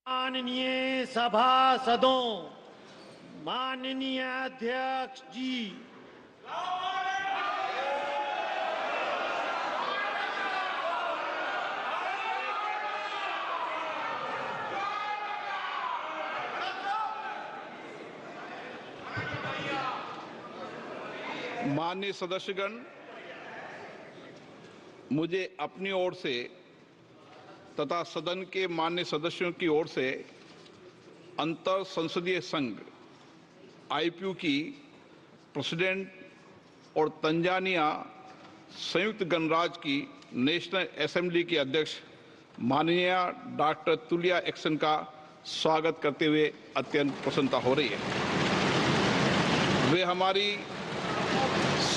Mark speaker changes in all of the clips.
Speaker 1: माननीय सभासदों, माननीय अध्यक्ष जी,
Speaker 2: माननीय सदस्यगण, मुझे अपनी ओर से तथा सदन के माननीय सदस्यों की ओर से अंतर संसदीय संघ आईपीयू की प्रेसिडेंट और तंजानिया संयुक्त गणराज्य की नेशनल असेंबली की अध्यक्ष माननीय डॉक्टर तुलिया एक्सन का स्वागत करते हुए अत्यंत प्रसन्नता हो रही है। वे हमारी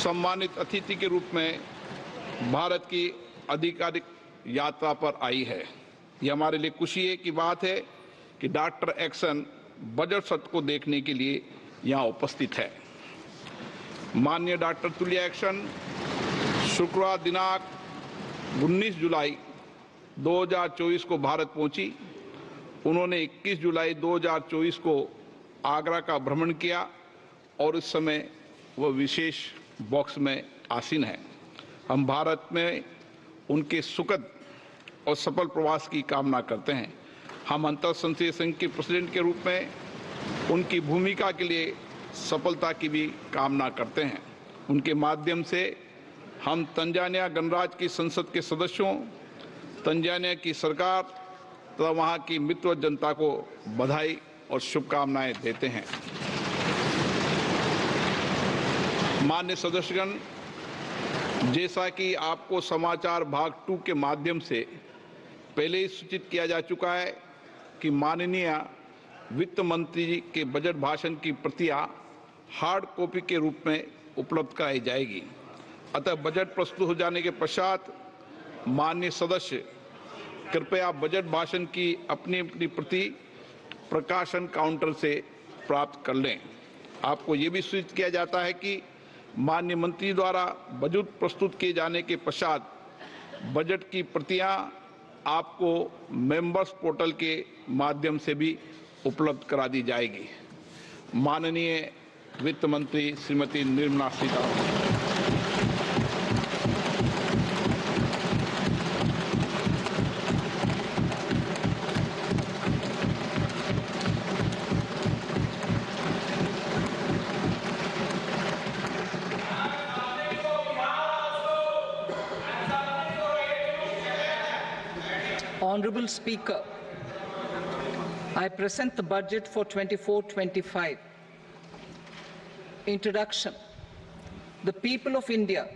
Speaker 2: सम्मानित अतिथि के रूप में भारत की आधिकारिक यात्रा पर आई है। यह हमारे लिए खुशी की बात है कि डॉक्टर एक्सन बजट सत्र को देखने के लिए यहाँ उपस्थित है। माननीय डॉक्टर तुलिया एक्सन शुक्रवार दिनांक 19 जुलाई 2024 को भारत पहुंची। उन्होंने 21 जुलाई 2024 को आगरा का भ्रमण किया और इस समय वह विशेष बॉक्स में आसीन है। हम भारत में उनके सुखद और सफल प्रवास की कामना करते हैं। हम अंतर संसदीय संघ के प्रेसिडेंट के रूप में उनकी भूमिका के लिए सफलता की भी कामना करते हैं। उनके माध्यम से हम तंजानिया गणराज्य की संसद के सदस्यों, तंजानिया की सरकार तथा वहाँ की मित्र जनता को बधाई और शुभकामनाएं देते हैं। माननीय सदस्यगण, जैसा कि आपको समाचार भाग 2 के माध्यम से पहले ही सूचित किया जा चुका है कि माननीय वित्त मंत्री जी के बजट भाषण की प्रतियां हार्ड कॉपी के रूप में उपलब्ध कराई जाएगी। अतः बजट प्रस्तुत हो जाने के पश्चात माननीय सदस्य कृपया बजट भाषण की अपनी अपनी प्रति प्रकाशन काउंटर से प्राप्त कर लें। आपको ये भी सूचित किया जाता है कि माननीय मंत्री द्वारा बजट प्रस्तुत किए जाने के पश्चात बजट की प्रतियां आपको मेंबर्स पोर्टल के माध्यम से भी उपलब्ध करा दी जाएगी। माननीय वित्त मंत्री Shrimati Nirmala Sitharaman.
Speaker 3: Honorable Speaker, I present the budget for 24-25. Introduction. The people of India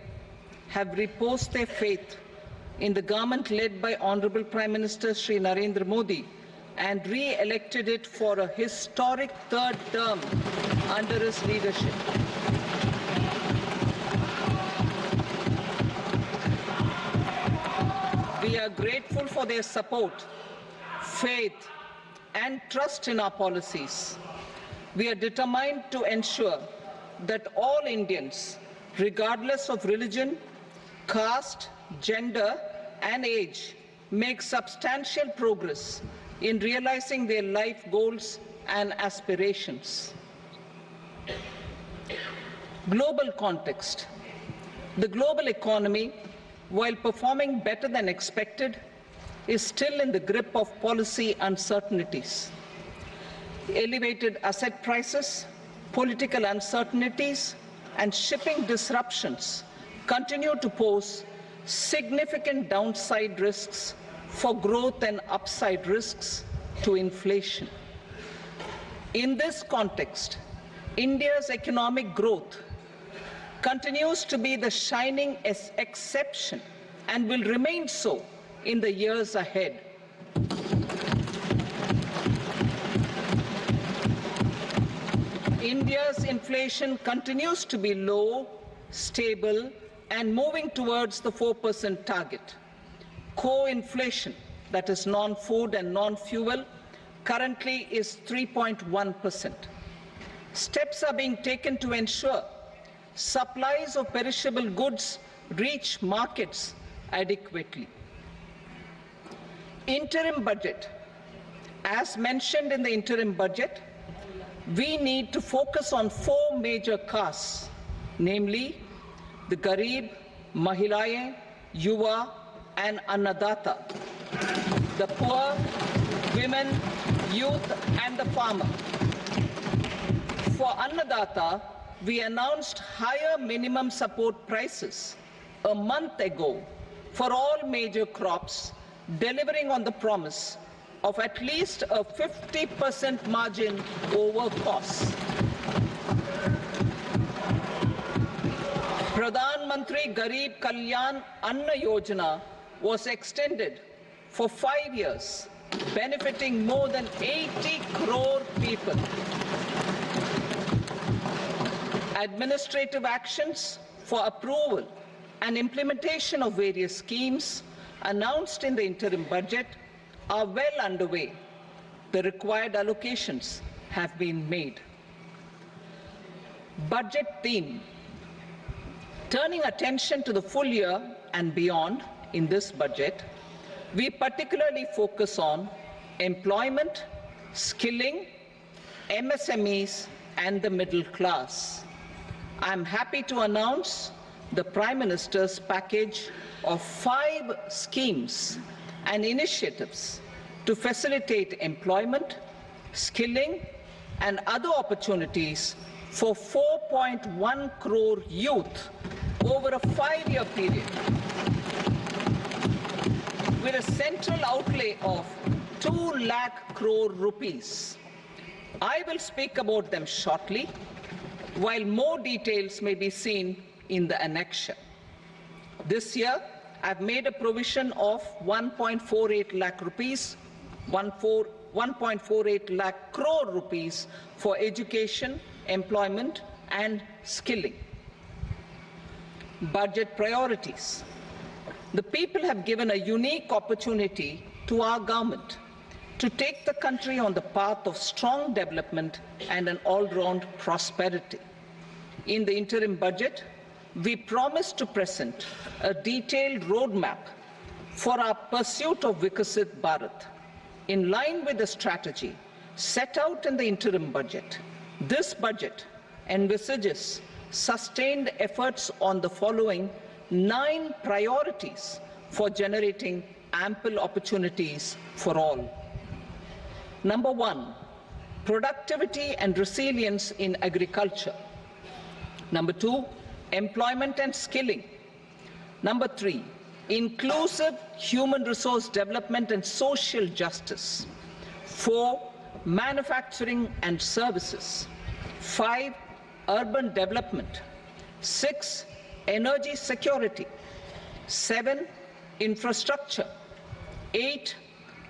Speaker 3: have reposed their faith in the government led by Honorable Prime Minister Shri Narendra Modi and re-elected it for a historic third term under his leadership. We are grateful for their support, faith, and trust in our policies. We are determined to ensure that all Indians, regardless of religion, caste, gender, and age, make substantial progress in realizing their life goals and aspirations. Global context. The global economy, while performing better than expected, is still in the grip of policy uncertainties. Elevated asset prices, political uncertainties, and shipping disruptions continue to pose significant downside risks for growth and upside risks to inflation. In this context, India's economic growth continues to be the shining exception and will remain so in the years ahead. India's inflation continues to be low, stable, and moving towards the 4% target. Core inflation, that is non-food and non-fuel, currently is 3.1%. Steps are being taken to ensure supplies of perishable goods reach markets adequately. Interim budget As mentioned in the interim budget, we need to focus on 4 major castes, namely the Garib, Mahilaye, Yuva, and Annadata, the poor, women, youth, and the farmer. For Annadata, we announced higher minimum support prices a month ago for all major crops, delivering on the promise of at least a 50% margin over costs. Pradhan Mantri Garib Kalyan Anna Yojana was extended for 5 years, benefiting more than 80 crore people. Administrative actions for approval and implementation of various schemes announced in the interim budget are well underway. The required allocations have been made. Budget theme. Turning attention to the full year and beyond in this budget, we particularly focus on employment, skilling, MSMEs, and the middle class. I am happy to announce the Prime Minister's package of 5 schemes and initiatives to facilitate employment, skilling, and other opportunities for 4.1 crore youth over a 5-year period, with a central outlay of 2 lakh crore rupees. I will speak about them shortly, while more details may be seen in the annexure. This year, I've made a provision of 1.48 lakh rupees, 1.48 lakh crore rupees for education, employment, and skilling. Budget priorities. The people have given a unique opportunity to our government to take the country on the path of strong development and an all-round prosperity. In the interim budget, we promise to present a detailed roadmap for our pursuit of Vikasit Bharat. In line with the strategy set out in the interim budget, this budget envisages sustained efforts on the following 9 priorities for generating ample opportunities for all. Number 1, productivity and resilience in agriculture. Number 2, employment and skilling. Number 3, inclusive human resource development and social justice. 4, manufacturing and services. 5, urban development. 6, energy security. 7, infrastructure. 8,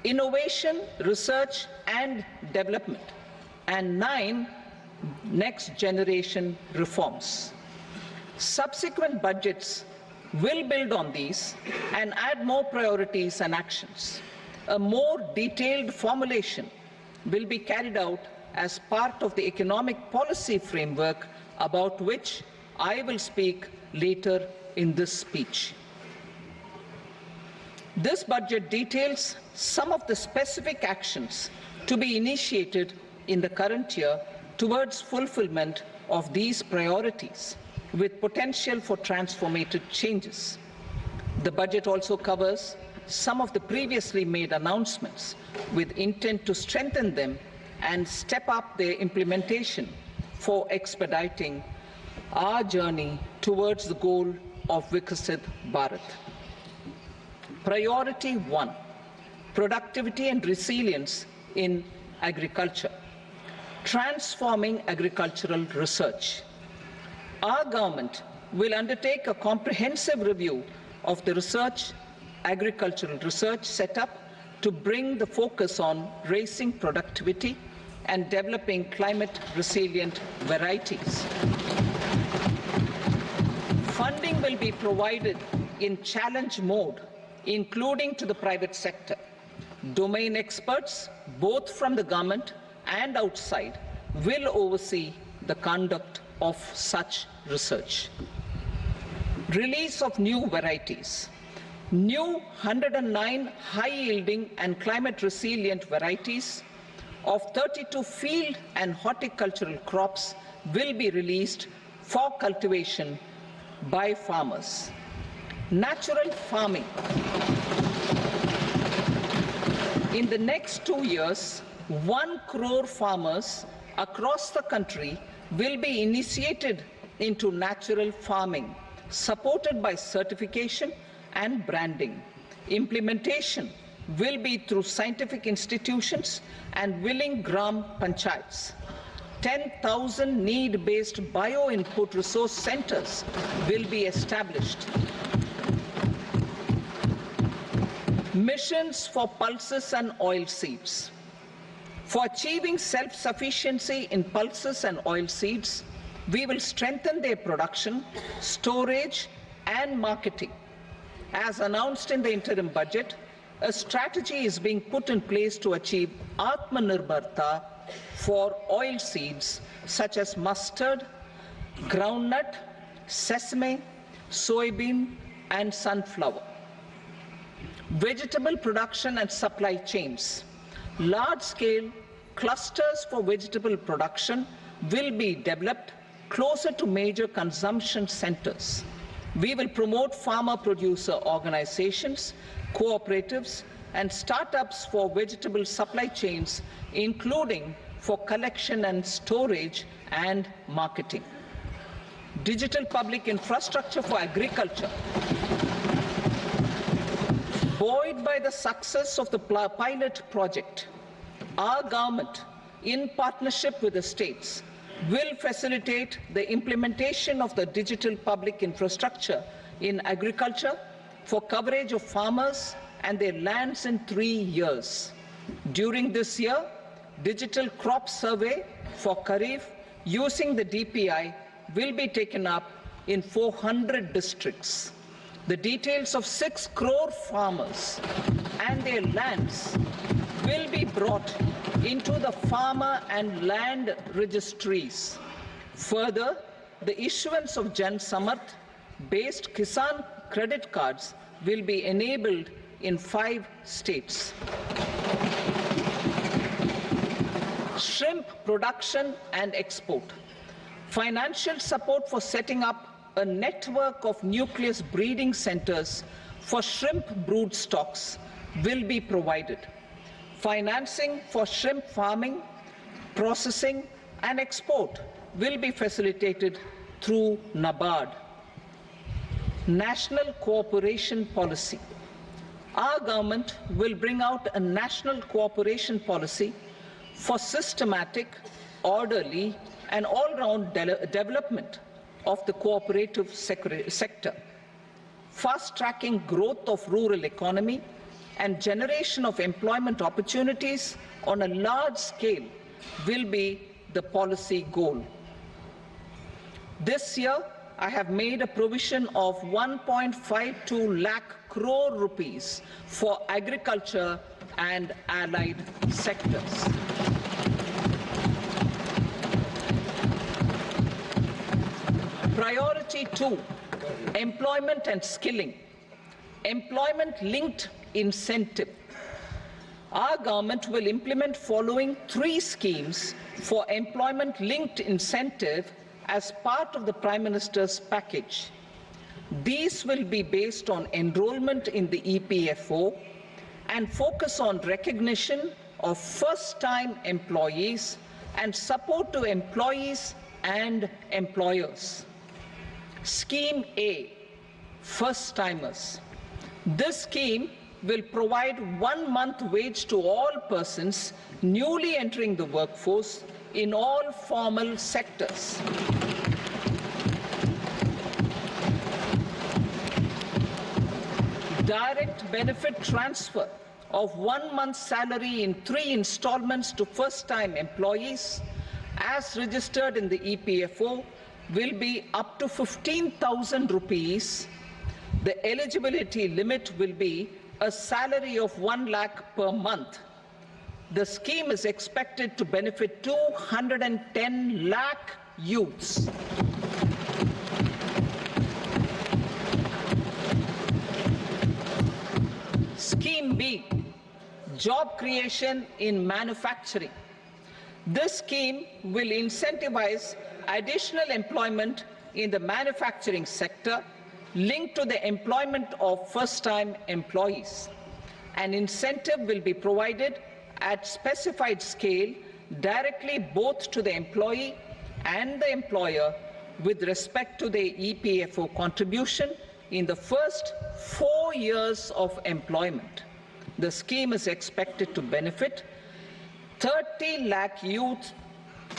Speaker 3: innovation, research and development. And 9, next generation reforms. Subsequent budgets will build on these and add more priorities and actions. A more detailed formulation will be carried out as part of the economic policy framework, about which I will speak later in this speech. This budget details some of the specific actions to be initiated in the current year towards fulfillment of these priorities, with potential for transformative changes. The budget also covers some of the previously made announcements with intent to strengthen them and step up their implementation for expediting our journey towards the goal of Vikasit Bharat. Priority 1, productivity and resilience in agriculture. Transforming agricultural research. Our government will undertake a comprehensive review of the agricultural research setup to bring the focus on raising productivity and developing climate-resilient varieties. Funding will be provided in challenge mode, including to the private sector. Domain experts, both from the government and outside, will oversee the conduct of such research. Release of new varieties. New 109 high-yielding and climate-resilient varieties of 32 field and horticultural crops will be released for cultivation by farmers. Natural farming. In the next 2 years, 1 crore farmers across the country will be initiated into natural farming, supported by certification and branding. Implementation will be through scientific institutions and willing gram panchayats. 10,000 need-based bio-input resource centers will be established. Missions for pulses and oilseeds. For achieving self-sufficiency in pulses and oilseeds, we will strengthen their production, storage, and marketing. As announced in the interim budget, a strategy is being put in place to achieve Atmanirbharta for oilseeds such as mustard, groundnut, sesame, soybean, and sunflower. Vegetable production and supply chains. Large-scale clusters for vegetable production will be developed closer to major consumption centers. We will promote farmer-producer organizations, cooperatives, and startups for vegetable supply chains, including for collection and storage and marketing. Digital public infrastructure for agriculture. Buoyed by the success of the pilot project, our government, in partnership with the states, will facilitate the implementation of the digital public infrastructure in agriculture for coverage of farmers and their lands in 3 years. During this year, digital crop survey for Kharif using the DPI will be taken up in 400 districts. The details of 6 crore farmers and their lands will be brought into the farmer and land registries. Further, the issuance of Jan Samarth based Kisan credit cards will be enabled in 5 states. Shrimp production and export. Financial support for setting up a network of nucleus breeding centers for shrimp brood stocks will be provided. Financing for shrimp farming, processing, and export will be facilitated through NABARD. National cooperation policy. Our government will bring out a national cooperation policy for systematic, orderly, and all-round development of the cooperative sector, fast-tracking growth of rural economy and generation of employment opportunities on a large scale will be the policy goal. This year, I have made a provision of 1.52 lakh crore rupees for agriculture and allied sectors. Priority 2, employment and skilling. Employment-linked incentive. Our government will implement following 3 schemes for employment-linked incentive as part of the Prime Minister's package. These will be based on enrollment in the EPFO and focus on recognition of first-time employees and support to employees and employers. Scheme A, first-timers. This scheme will provide 1 month wage to all persons newly entering the workforce in all formal sectors. Direct benefit transfer of 1 month's salary in 3 installments to first-time employees as registered in the EPFO will be up to 15,000 rupees. The eligibility limit will be a salary of 1 lakh per month. The scheme is expected to benefit 210 lakh youths. job creation in manufacturing. This scheme will incentivize additional employment in the manufacturing sector linked to the employment of first-time employees. An incentive will be provided at specified scale directly both to the employee and the employer with respect to the EPFO contribution in the first 4 years of employment. The scheme is expected to benefit 30 lakh youth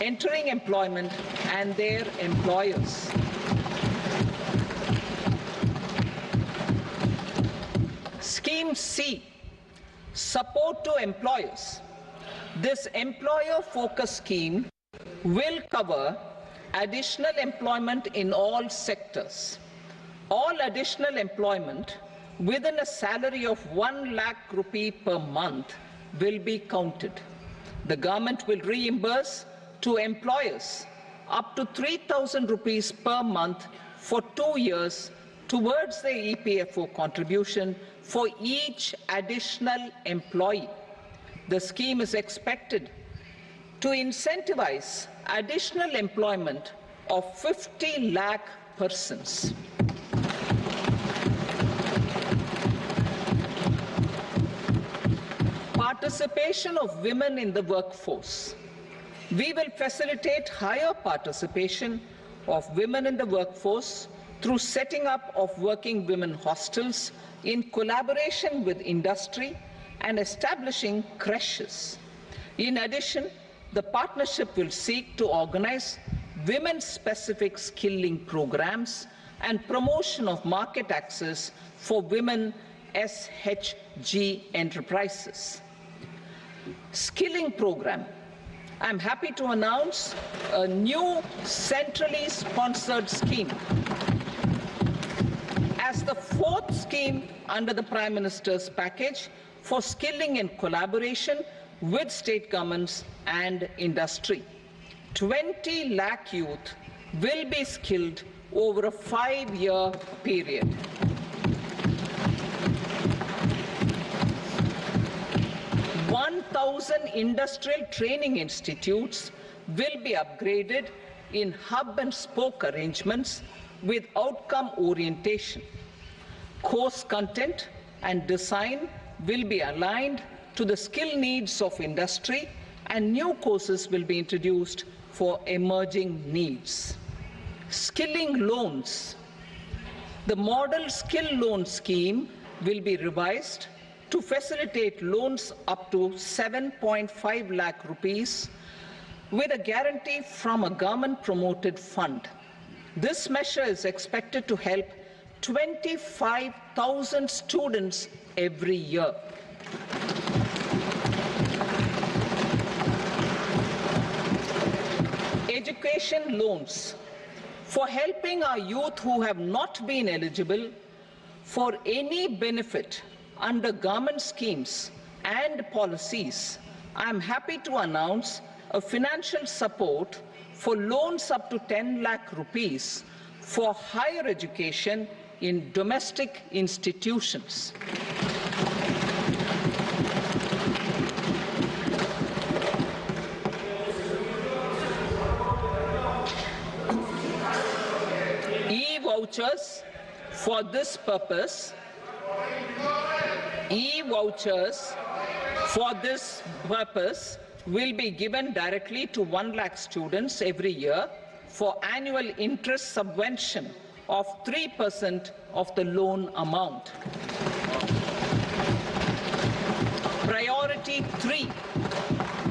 Speaker 3: entering employment and their employers. Scheme C, support to employers. This employer-focused scheme will cover additional employment in all sectors. All additional employment within a salary of 1 lakh rupee per month will be counted. The government will reimburse to employers up to 3,000 rupees per month for 2 years towards the EPFO contribution for each additional employee. The scheme is expected to incentivize additional employment of 50 lakh persons. Participation of women in the workforce. We will facilitate higher participation of women in the workforce through setting up of working women hostels in collaboration with industry and establishing creches. In addition, the partnership will seek to organize women-specific skilling programs and promotion of market access for women SHG enterprises. Skilling program. I'm happy to announce a new centrally sponsored scheme as the fourth scheme under the Prime Minister's package for skilling in collaboration with state governments and industry. 20 lakh youth will be skilled over a 5-year period. Industrial training institutes will be upgraded in hub and spoke arrangements with outcome orientation. Course content and design will be aligned to the skill needs of industry, and new courses will be introduced for emerging needs. Skilling loans. The model skill loan scheme will be revised to facilitate loans up to 7.5 lakh rupees with a guarantee from a government-promoted fund. This measure is expected to help 25,000 students every year. Education loans. For helping our youth who have not been eligible for any benefit under government schemes and policies, I am happy to announce a financial support for loans up to 10 lakh rupees for higher education in domestic institutions. E-vouchers for this purpose. E-vouchers for this purpose will be given directly to 1 lakh students every year for annual interest subvention of 3% of the loan amount. Priority 3,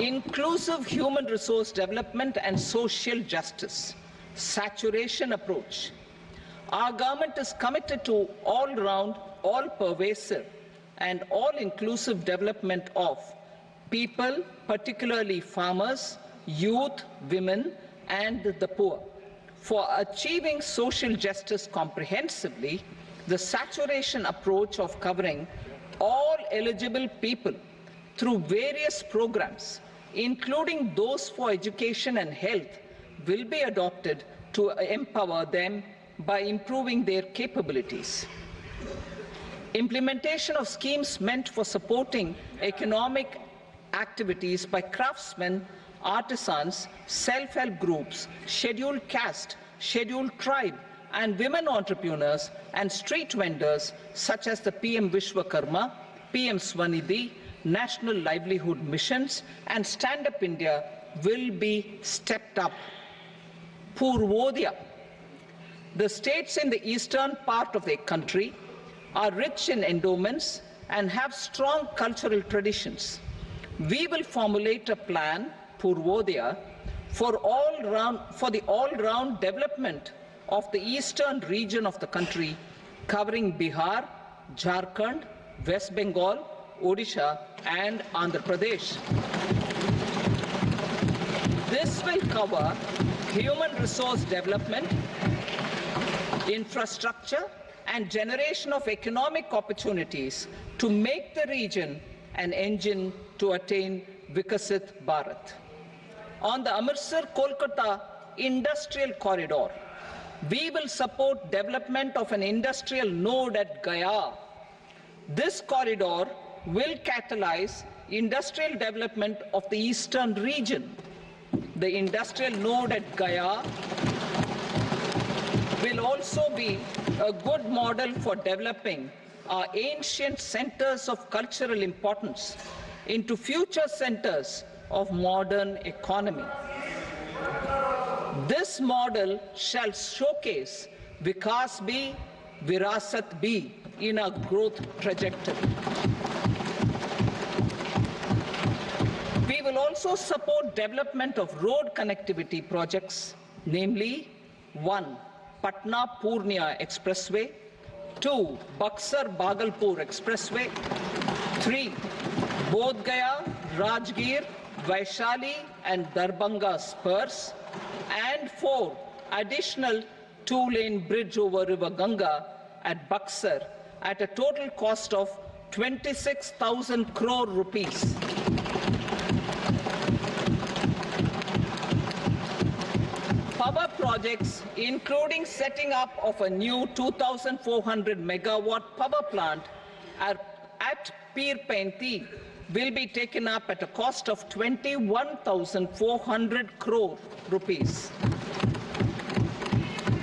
Speaker 3: inclusive human resource development and social justice, saturation approach. Our government is committed to all-round, all-pervasive and all-inclusive development of people, particularly farmers, youth, women, and the poor. For achieving social justice comprehensively, the saturation approach of covering all eligible people through various programs, including those for education and health, will be adopted to empower them by improving their capabilities. Implementation of schemes meant for supporting economic activities by craftsmen, artisans, self-help groups, scheduled caste, scheduled tribe, and women entrepreneurs and street vendors such as the PM Vishwakarma, PM Swanidhi, National Livelihood Missions, and Stand Up India will be stepped up. Odia. The states in the eastern part of the country are rich in endowments and have strong cultural traditions. We will formulate a plan, Odia, for the all-round development of the eastern region of the country, covering Bihar, Jharkhand, West Bengal, Odisha, and Andhra Pradesh. This will cover human resource development, infrastructure, and generation of economic opportunities to make the region an engine to attain Vikasit Bharat. On the Amritsar-Kolkata Industrial Corridor, we will support development of an industrial node at Gaya. This corridor will catalyze industrial development of the eastern region. The industrial node at Gaya will also be a good model for developing our ancient centers of cultural importance into future centers of modern economy. This model shall showcase Vikas B, Virasat B in our growth trajectory. We will also support development of road connectivity projects, namely 1. Patna-Purnia Expressway, 2. Buxar-Bhagalpur Expressway, 3. Bodh Gaya, Rajgir, Vaishali and Darbhanga spurs, and 4. Additional 2-lane bridge over River Ganga at Buxar at a total cost of 26,000 crore rupees. Power projects, including setting up of a new 2,400 megawatt power plant at Pir Painti, will be taken up at a cost of 21,400 crore rupees.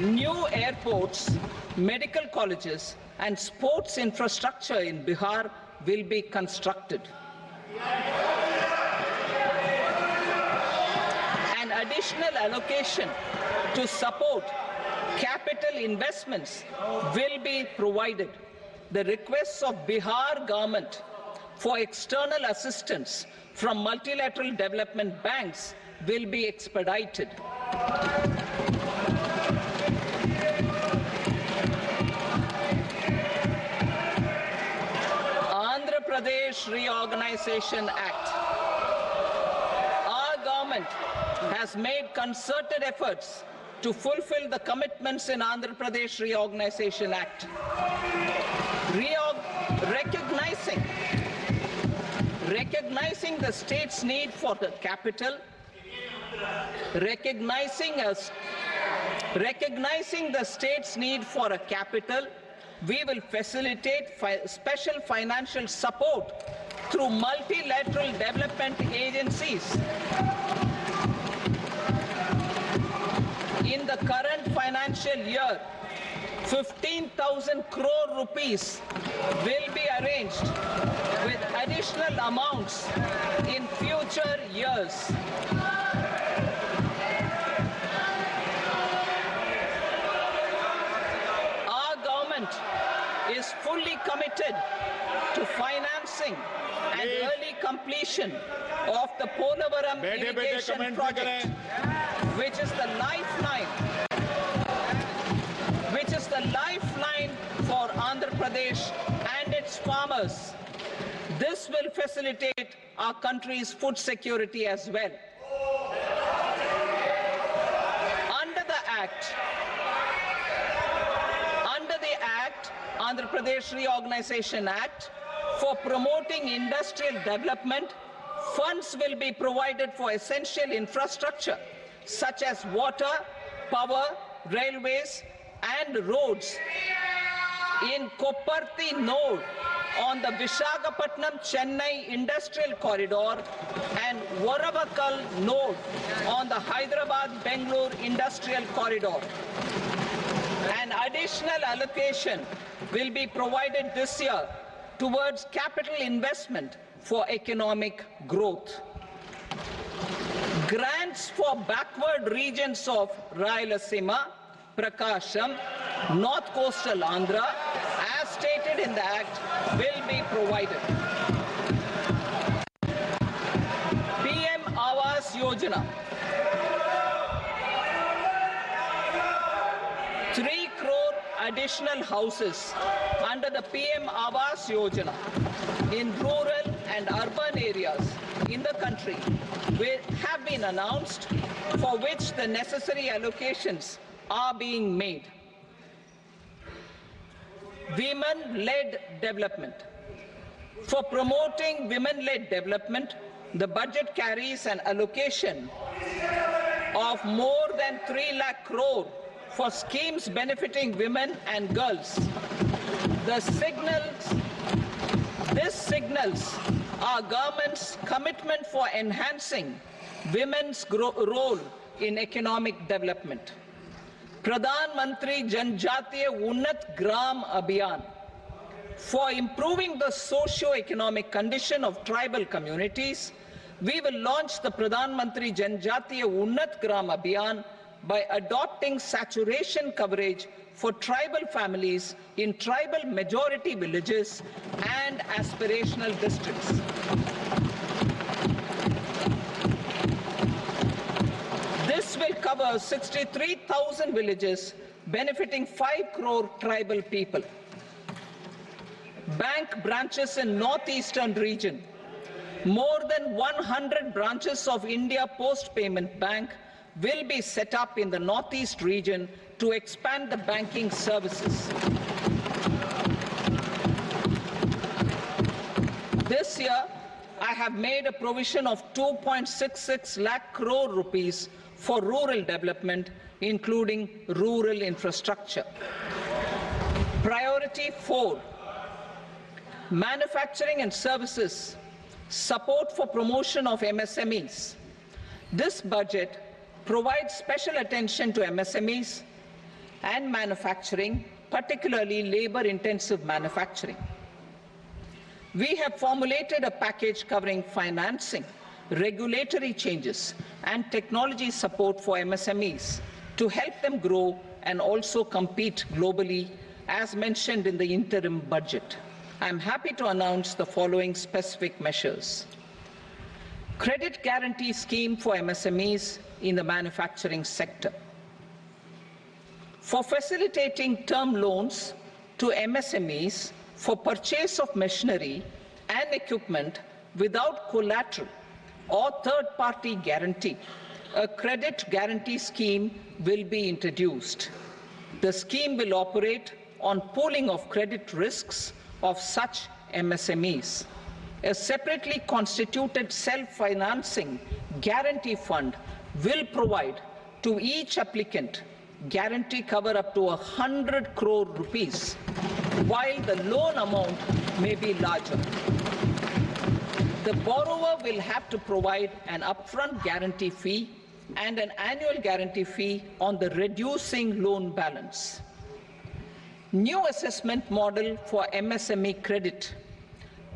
Speaker 3: New airports, medical colleges, and sports infrastructure in Bihar will be constructed. An additional allocation to support capital investments will be provided. The requests of Bihar government for external assistance from multilateral development banks will be expedited. Andhra Pradesh Reorganization Act. Our government has made concerted efforts to fulfill the commitments in Andhra Pradesh Reorganization Act. Recognizing the state's need for the capital, recognizing the state's need for a capital, we will facilitate special financial support through multilateral development agencies. In the current financial year, 15,000 crore rupees will be arranged with additional amounts in future years. Our government is fully committed to financing and early completion of the Polavaram irrigation project, which is the lifeline for Andhra Pradesh and its farmers. This will facilitate our country's food security as well. Under the Andhra Pradesh Reorganization Act, for promoting industrial development, funds will be provided for essential infrastructure such as water, power, railways, and roads. in Kopparthi node on the Visakhapatnam-Chennai industrial corridor and Varavakal node on the Hyderabad-Bengaluru industrial corridor. An additional allocation will be provided this year towards capital investment for economic growth. Grants for backward regions of Rayalaseema, Prakasham, North Coastal Andhra, as stated in the Act, will be provided. PM Awas Yojana. 3 crore additional houses under the PM Awas Yojana in rural and urban areas in the country have been announced, for which the necessary allocations are being made. Women-led development. For promoting women-led development, the budget carries an allocation of more than 3 lakh crore for schemes benefiting women and girls. This signals our government's commitment for enhancing women's role in economic development. Pradhan Mantri Janjatiya Unnat Gram Abhiyan. For improving the socio-economic condition of tribal communities, we will launch the Pradhan Mantri Janjatiya Unnat Gram Abhiyan by adopting saturation coverage for tribal families in tribal majority villages and aspirational districts. This will cover 63,000 villages, benefiting 5 crore tribal people. Bank branches in northeastern region. More than 100 branches of India Post Payment Bank will be set up in the northeast region to expand the banking services. This year, I have made a provision of 2.66 lakh crore rupees for rural development, including rural infrastructure. Priority 4, manufacturing and services, support for promotion of MSMEs. This budget provides special attention to MSMEs and manufacturing, particularly labor-intensive manufacturing. We have formulated a package covering financing, regulatory changes, and technology support for MSMEs to help them grow and also compete globally, as mentioned in the interim budget. I am happy to announce the following specific measures. Credit guarantee scheme for MSMEs in the manufacturing sector. For facilitating term loans to MSMEs for purchase of machinery and equipment without collateral or third-party guarantee, a credit guarantee scheme will be introduced. The scheme will operate on pooling of credit risks of such MSMEs. A separately constituted self-financing guarantee fund will provide to each applicant guarantee cover up to 100 crore rupees, while the loan amount may be larger. The borrower will have to provide an upfront guarantee fee and an annual guarantee fee on the reducing loan balance. New assessment model for MSME credit.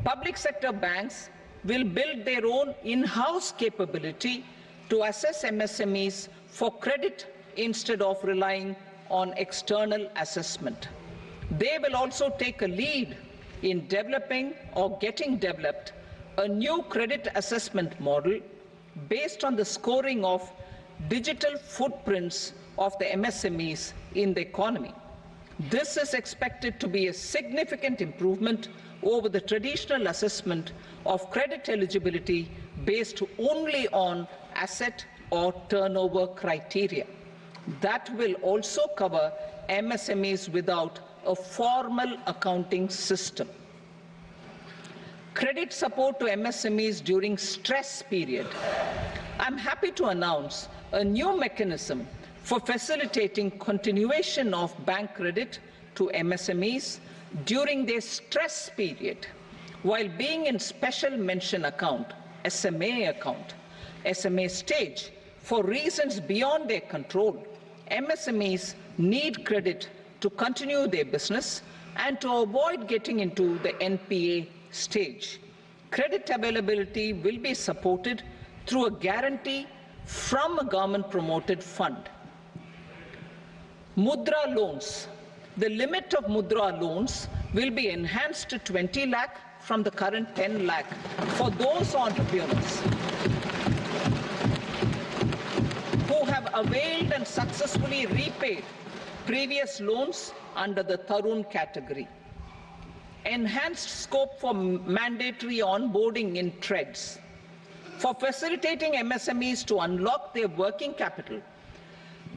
Speaker 3: Public sector banks will build their own in-house capability to assess MSMEs for credit instead of relying on external assessment. They will also take a lead in developing or getting developed a new credit assessment model based on the scoring of digital footprints of the MSMEs in the economy. This is expected to be a significant improvement over the traditional assessment of credit eligibility based only on asset or turnover criteria. That will also cover MSMEs without a formal accounting system. Credit support to MSMEs during stress period. I'm happy to announce a new mechanism for facilitating continuation of bank credit to MSMEs during their stress period while being in special mention account, SMA stage, for reasons beyond their control. MSMEs need credit to continue their business and to avoid getting into the NPA stage. Credit availability will be supported through a guarantee from a government-promoted fund. Mudra loans. The limit of Mudra loans will be enhanced to 20 lakh from the current 10 lakh for those entrepreneurs who have availed and successfully repaid previous loans under the Tarun category. Enhanced scope for mandatory onboarding in TREDS. For facilitating MSMEs to unlock their working capital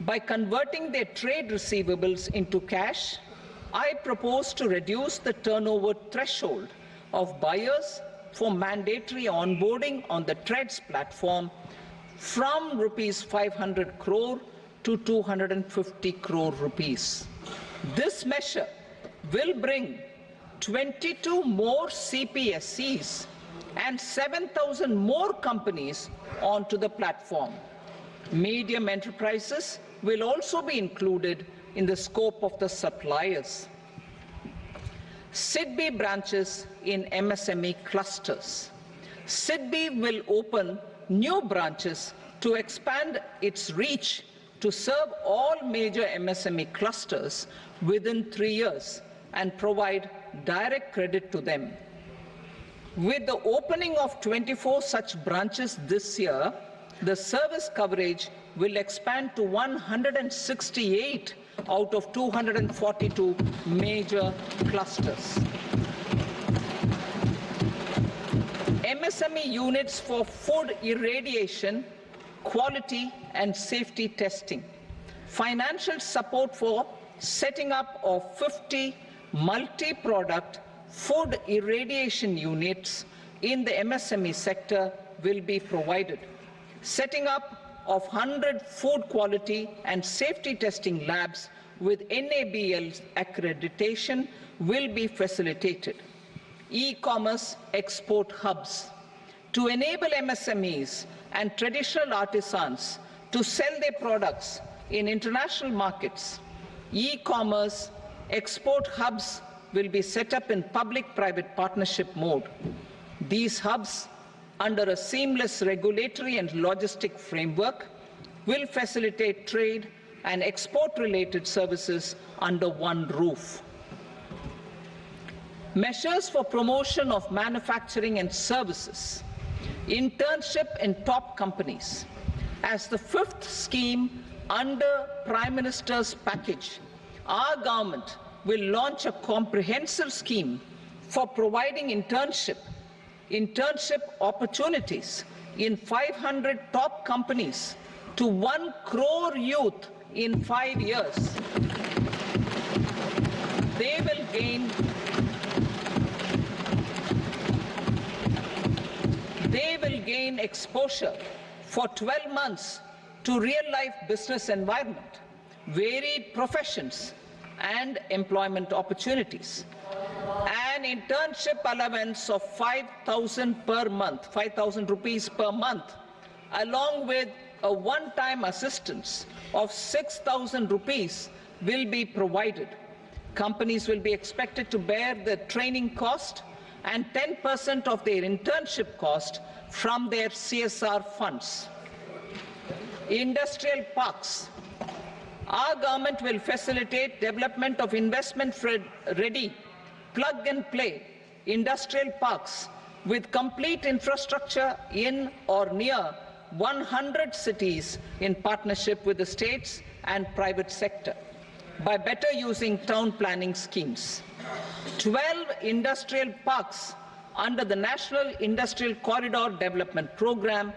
Speaker 3: by converting their trade receivables into cash, I propose to reduce the turnover threshold of buyers for mandatory onboarding on the TREDS platform from rupees 500 crore to 250 crore rupees. This measure will bring 22 more CPSCs and 7,000 more companies onto the platform. Medium enterprises will also be included in the scope of the suppliers. SIDBI branches in MSME clusters. SIDBI will open new branches to expand its reach to serve all major MSME clusters within 3 years and provide direct credit to them. With the opening of 24 such branches this year, the service coverage will expand to 168 out of 242 major clusters. MSME units for food irradiation, quality and safety testing. Financial support for setting up of 50 multi-product food irradiation units in the MSME sector will be provided. Setting up of 100 food quality and safety testing labs with NABL accreditation will be facilitated. E-commerce export hubs. To enable MSMEs and traditional artisans to sell their products in international markets, e-commerce export hubs will be set up in public-private partnership mode. These hubs, under a seamless regulatory and logistic framework, will facilitate trade and export-related services under one roof. Measures for promotion of manufacturing and services. Internship in top companies. As the fifth scheme under Prime Minister's package, our government will launch a comprehensive scheme for providing internship opportunities in 500 top companies to 1 crore youth in 5 years. They will gain exposure for 12 months to real-life business environment, varied professions, and employment opportunities. An internship allowance of 5,000 per month, 5,000 rupees per month, along with a one-time assistance of 6,000 rupees will be provided. Companies will be expected to bear the training cost and 10% of their internship cost from their CSR funds. Industrial parks. Our government will facilitate development of investment-ready, plug-and-play industrial parks with complete infrastructure in or near 100 cities in partnership with the states and private sector by better using town planning schemes. 12 industrial parks under the National Industrial Corridor Development Program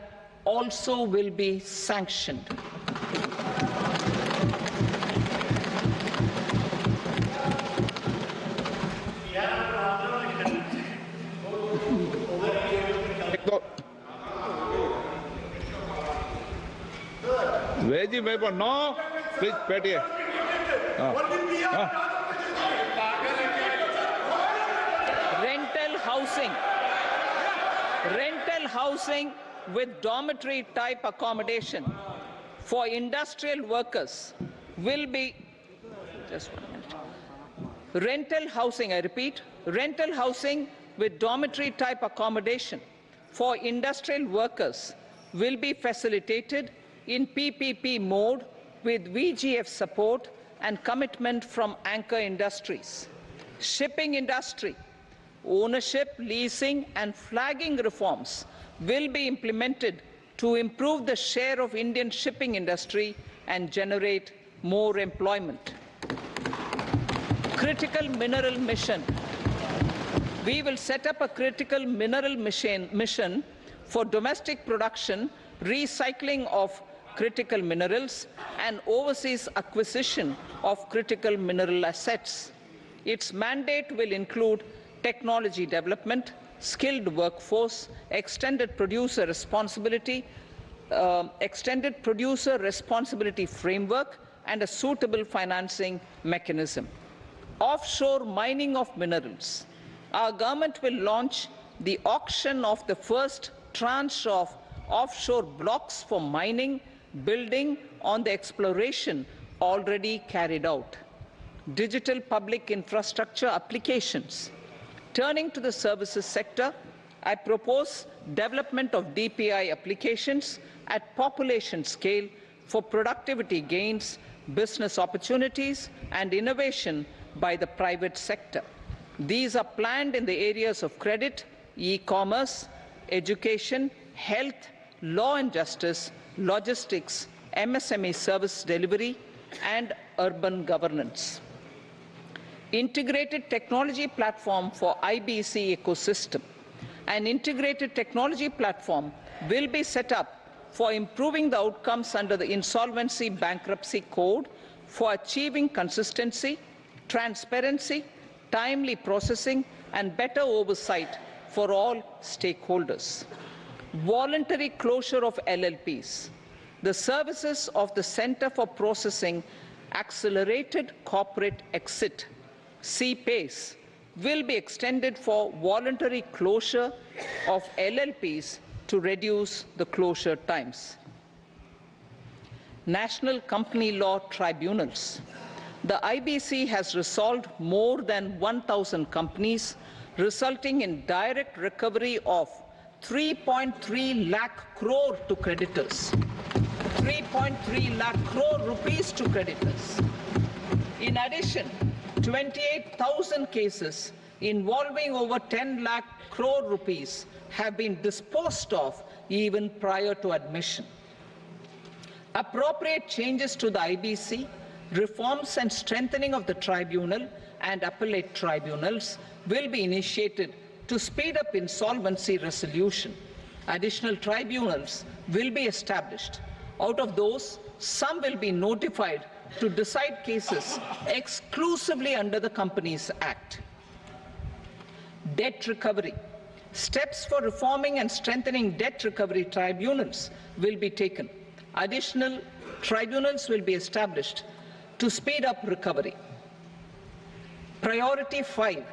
Speaker 3: also will be sanctioned.
Speaker 2: Veggie भाई पर 9 please बैठिए
Speaker 3: housing with dormitory type accommodation for industrial workers will be, just 1 minute. Rental housing, I repeat, rental housing with dormitory type accommodation for industrial workers will be facilitated in PPP mode with VGF support and commitment from anchor industries. Shipping industry, ownership, leasing and flagging reforms will be implemented to improve the share of Indian shipping industry and generate more employment. Critical mineral mission. We will set up a critical mineral mission for domestic production, recycling of critical minerals, and overseas acquisition of critical mineral assets. Its mandate will include technology development, skilled workforce, extended producer responsibility framework, and a suitable financing mechanism. Offshore mining of minerals. Our government will launch the auction of the first tranche of offshore blocks for mining, building on the exploration already carried out. Digital public infrastructure applications. Turning to the services sector, I propose development of DPI applications at population scale for productivity gains, business opportunities, and innovation by the private sector. These are planned in the areas of credit, e-commerce, education, health, law and justice, logistics, MSME service delivery, and urban governance. Integrated technology platform for IBC ecosystem. An integrated technology platform will be set up for improving the outcomes under the Insolvency Bankruptcy Code for achieving consistency, transparency, timely processing, and better oversight for all stakeholders. Voluntary closure of LLPs. The services of the Center for Processing Accelerated Corporate Exit, CPACE, will be extended for voluntary closure of LLPs to reduce the closure times. National Company Law Tribunals. The IBC has resolved more than 1,000 companies, resulting in direct recovery of 3.3 lakh crore to creditors. 3.3 lakh crore rupees to creditors. In addition, 28,000 cases involving over 10 lakh crore rupees have been disposed of even prior to admission. Appropriate changes to the IBC, reforms and strengthening of the tribunal and appellate tribunals will be initiated to speed up insolvency resolution. Additional tribunals will be established. Out of those, some will be notified to decide cases exclusively under the Companies Act. Debt recovery. Steps for reforming and strengthening debt recovery tribunals will be taken. Additional tribunals will be established to speed up recovery. Priority 5,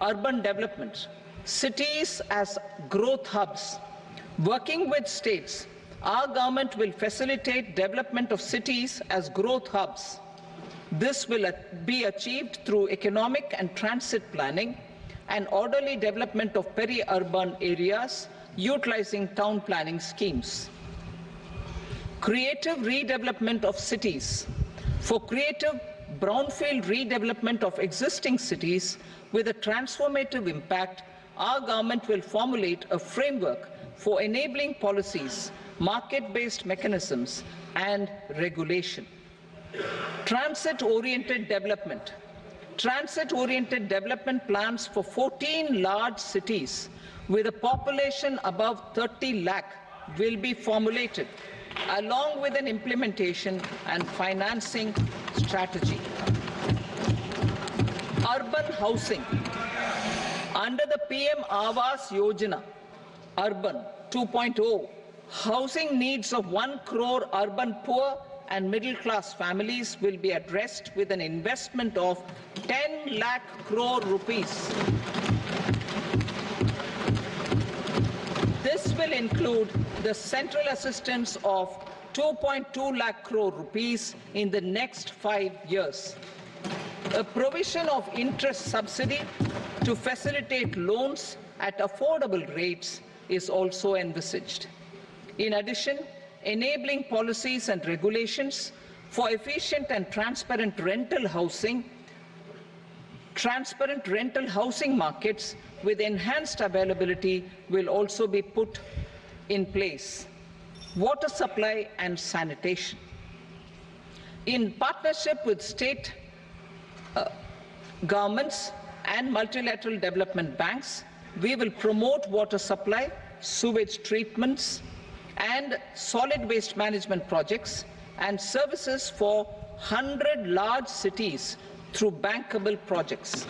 Speaker 3: urban development. Cities as growth hubs. Working with states, our government will facilitate development of cities as growth hubs. This will be achieved through economic and transit planning and orderly development of peri-urban areas utilizing town planning schemes. Creative redevelopment of cities. For creative brownfield redevelopment of existing cities with a transformative impact, our government will formulate a framework for enabling policies, market-based mechanisms, and regulation. Transit-oriented development. Transit-oriented development plans for 14 large cities with a population above 30 lakh will be formulated, along with an implementation and financing strategy. Urban housing. Under the PM Awas Yojana, Urban 2.0, housing needs of 1 crore urban poor and middle-class families will be addressed with an investment of 10 lakh crore rupees. This will include the central assistance of 2.2 lakh crore rupees in the next 5 years. A provision of interest subsidy to facilitate loans at affordable rates is also envisaged. In addition, enabling policies and regulations for efficient and transparent rental housing markets with enhanced availability will also be put in place. Water supply and sanitation. In partnership with state governments and multilateral development banks, we will promote water supply, sewage treatments, and solid waste management projects and services for 100 large cities through bankable projects.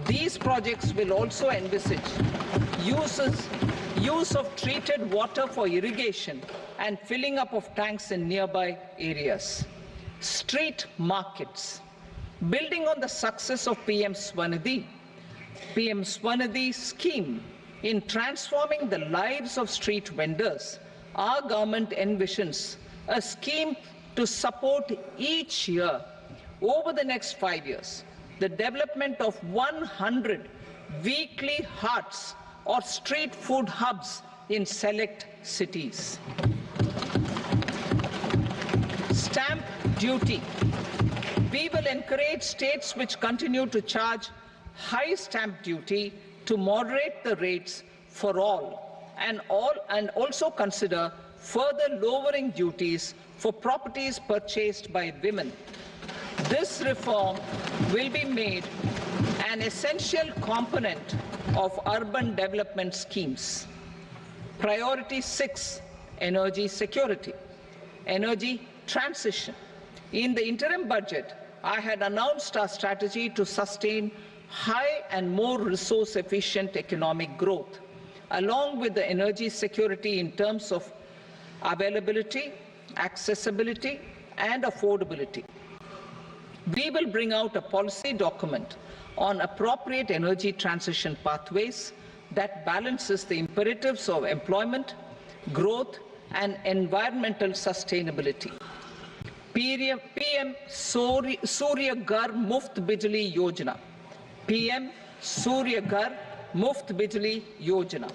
Speaker 3: These projects will also envisage use of treated water for irrigation and filling up of tanks in nearby areas. Street markets. Building on the success of PM Swanidhi scheme in transforming the lives of street vendors, our government envisions a scheme to support each year over the next 5 years the development of 100 weekly hearts or street food hubs in select cities. Stamp duty. We will encourage states which continue to charge high stamp duty to moderate the rates for all and also consider further lowering duties for properties purchased by women. This reform will be made an essential component of urban development schemes. Priority 6, energy security, energy transition. In the interim budget, I had announced our strategy to sustain high and more resource-efficient economic growth, along with the energy security in terms of availability, accessibility, and affordability. We will bring out a policy document on appropriate energy transition pathways that balances the imperatives of employment, growth, and environmental sustainability. PM Surya Ghar Muft Bijli Yojana. PM Surya Ghar Muft Bijli Yojana.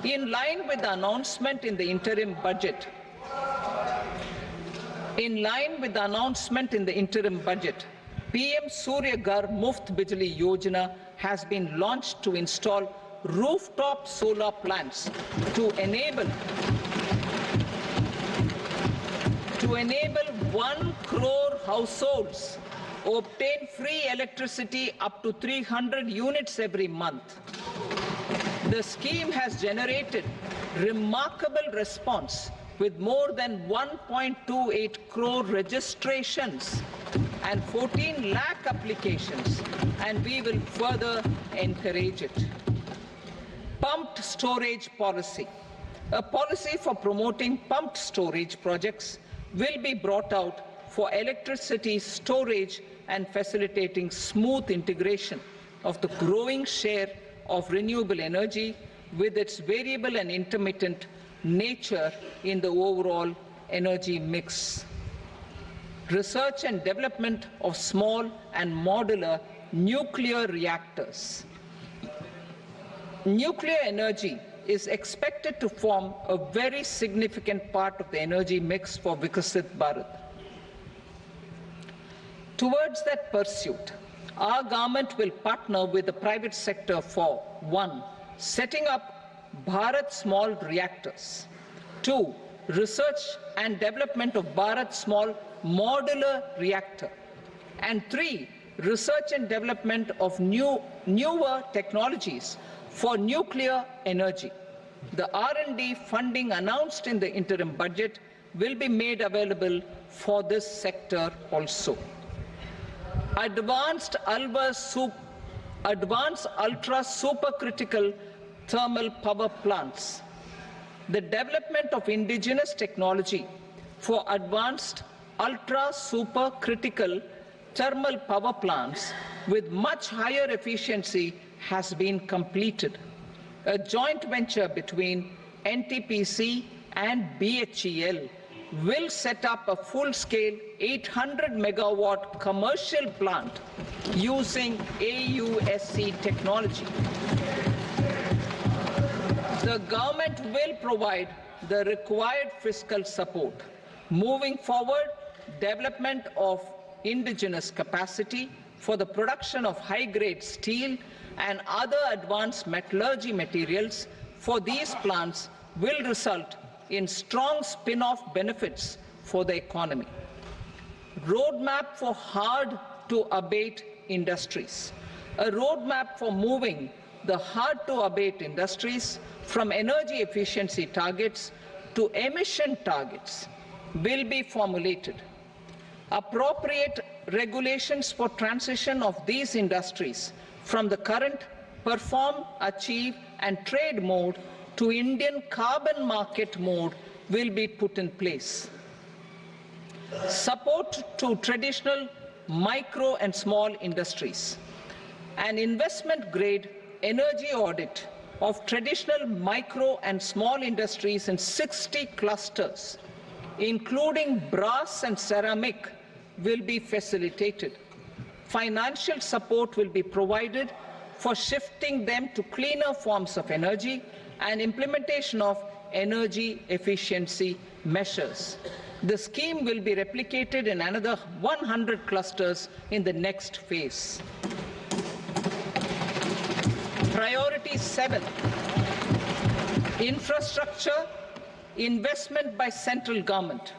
Speaker 3: In line with the announcement in the interim budget, PM Surya Ghar Muft Bijli Yojana has been launched to install rooftop solar plants to enable 1 crore households obtain free electricity up to 300 units every month. The scheme has generated remarkable response with more than 1.28 crore registrations and 14 lakh applications, and we will further encourage it. Pumped storage policy. A policy for promoting pumped storage projects will be brought out for electricity storage and facilitating smooth integration of the growing share of renewable energy with its variable and intermittent nature in the overall energy mix. Research and development of small and modular nuclear reactors. Nuclear energy is expected to form a very significant part of the energy mix for Vikasit Bharat. Towards that pursuit, our government will partner with the private sector for 1. Setting up Bharat Small Reactors, 2. Research and development of Bharat Small Modular Reactor, and 3. Research and development of newer technologies for nuclear energy. The R&D funding announced in the interim budget will be made available for this sector also. Advanced ultra supercritical thermal power plants. The development of indigenous technology for advanced ultra supercritical thermal power plants with much higher efficiency has been completed. A joint venture between NTPC and BHEL will set up a full-scale 800 megawatt commercial plant using AUSC technology. The government will provide the required fiscal support. Moving forward, development of indigenous capacity for the production of high-grade steel and other advanced metallurgy materials for these plants will result in strong spin-off benefits for the economy. Roadmap for hard-to-abate industries. A roadmap for moving the hard-to-abate industries from energy efficiency targets to emission targets will be formulated. Appropriate regulations for transition of these industries from the current perform, achieve and trade mode to Indian carbon market mode will be put in place. Support to traditional micro and small industries. An investment-grade energy audit of traditional micro and small industries in 60 clusters, including brass and ceramic, will be facilitated. Financial support will be provided for shifting them to cleaner forms of energy and implementation of energy efficiency measures. The scheme will be replicated in another 100 clusters in the next phase. Priority 7, infrastructure investment by central government.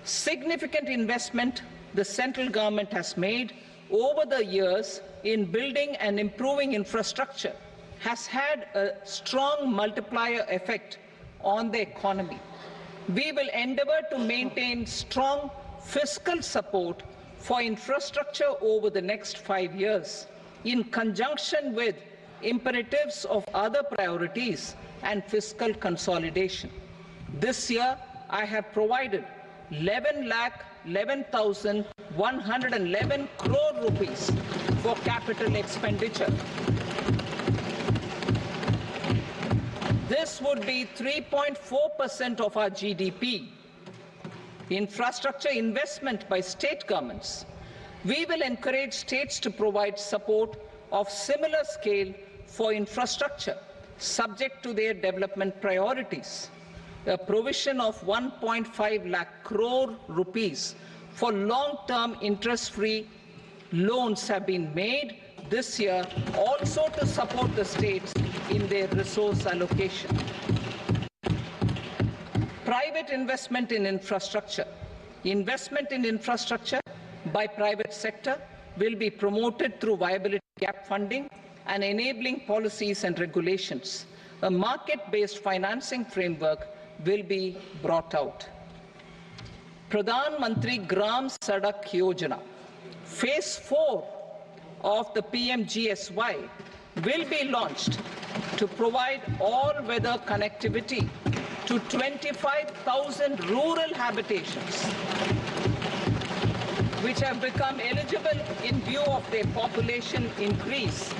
Speaker 3: Significant investment the central government has made over the years in building and improving infrastructure has had a strong multiplier effect on the economy. We will endeavor to maintain strong fiscal support for infrastructure over the next 5 years in conjunction with imperatives of other priorities and fiscal consolidation. This year, I have provided 11,11,111 crore rupees for capital expenditure. This would be 3.4% of our GDP. Infrastructure investment by state governments. We will encourage states to provide support of similar scale for infrastructure, subject to their development priorities. A provision of 1.5 lakh crore rupees for long-term interest-free loans have been made this year also to support the states in their resource allocation. Private investment in infrastructure. Investment in infrastructure by private sector will be promoted through viability gap funding and enabling policies and regulations. A market-based financing framework will be brought out. Pradhan Mantri Gram Sadak Yojana. Phase 4 of the PMGSY will be launched to provide all-weather connectivity to 25,000 rural habitations, which have become eligible in view of their population increase.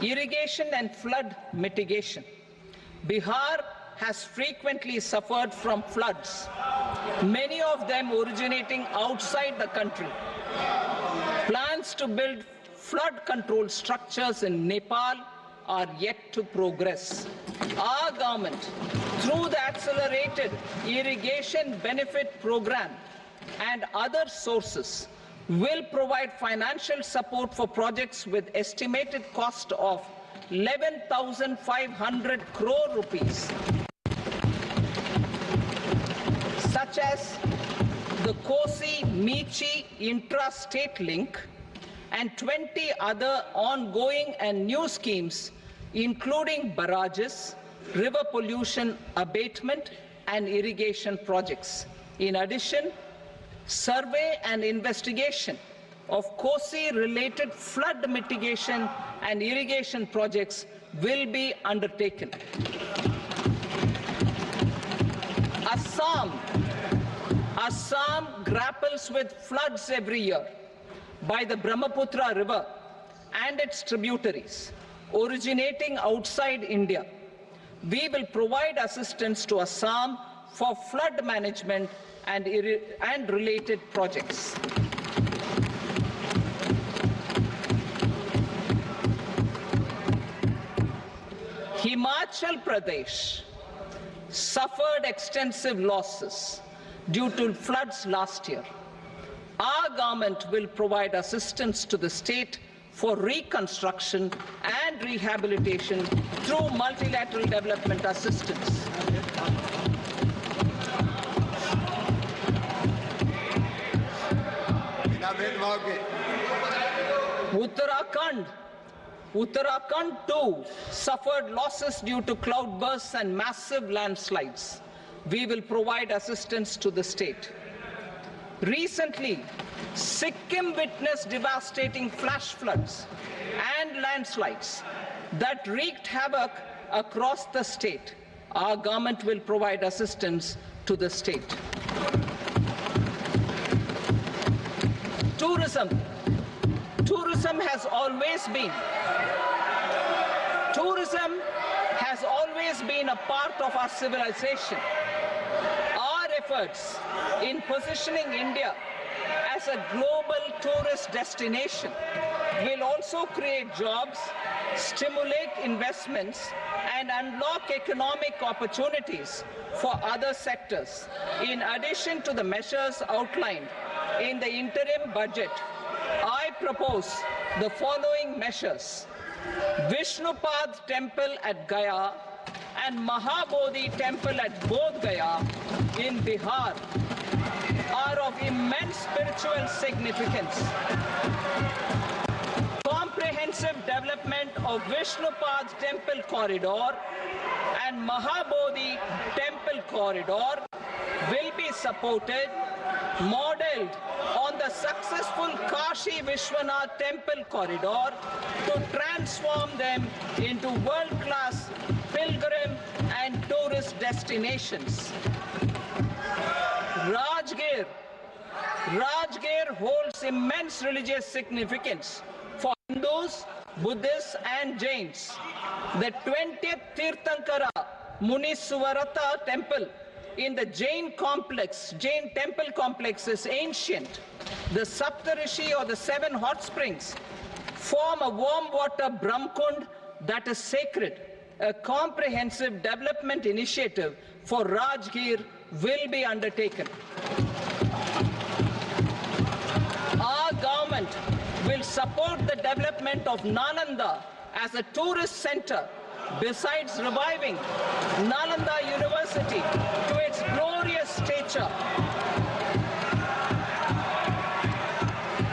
Speaker 3: Irrigation and flood mitigation. Bihar has frequently suffered from floods, many of them originating outside the country. Plans to build flood control structures in Nepal are yet to progress. Our government, through the Accelerated Irrigation Benefit Program and other sources, will provide financial support for projects with estimated cost of 11,500 crore rupees, such as the Kosi-Michi intra-state link and 20 other ongoing and new schemes, including barrages, river pollution abatement and irrigation projects. In addition, survey and investigation of Kosi-related flood mitigation and irrigation projects will be undertaken. Assam grapples with floods every year by the Brahmaputra River and its tributaries. originating outside India. We will provide assistance to Assam for flood management and related projects. Himachal Pradesh suffered extensive losses due to floods last year. Our government will provide assistance to the state for reconstruction and rehabilitation through multilateral development assistance. Uttarakhand too suffered losses due to cloudbursts and massive landslides. We will provide assistance to the state. Recently, Sikkim witnessed devastating flash floods and landslides that wreaked havoc across the state. Our government will provide assistance to the state. Tourism. Tourism has always been a part of our civilization. Our efforts in positioning India as a global tourist destination will also create jobs, stimulate investments, and unlock economic opportunities for other sectors. In addition to the measures outlined in the interim budget, I propose the following measures. Vishnupad Temple at Gaya and Mahabodhi Temple at Bodh Gaya in Bihar are of immense spiritual significance. Comprehensive development of Vishnupad Temple corridor and Mahabodhi Temple corridor will be supported, modeled on the successful Kashi Vishwanath Temple corridor to transform them into world-class pilgrim and tourist destinations. Rajgir holds immense religious significance for Hindus, Buddhists and Jains. The 20th Tirthankara Muniswarata temple in the Jain temple complex is ancient. The Saptarishi or the 7 hot springs form a warm water Brahmkund that is sacred. A comprehensive development initiative for Rajgir will be undertaken. Our government will support the development of Nalanda as a tourist center, besides reviving Nalanda University to its glorious stature.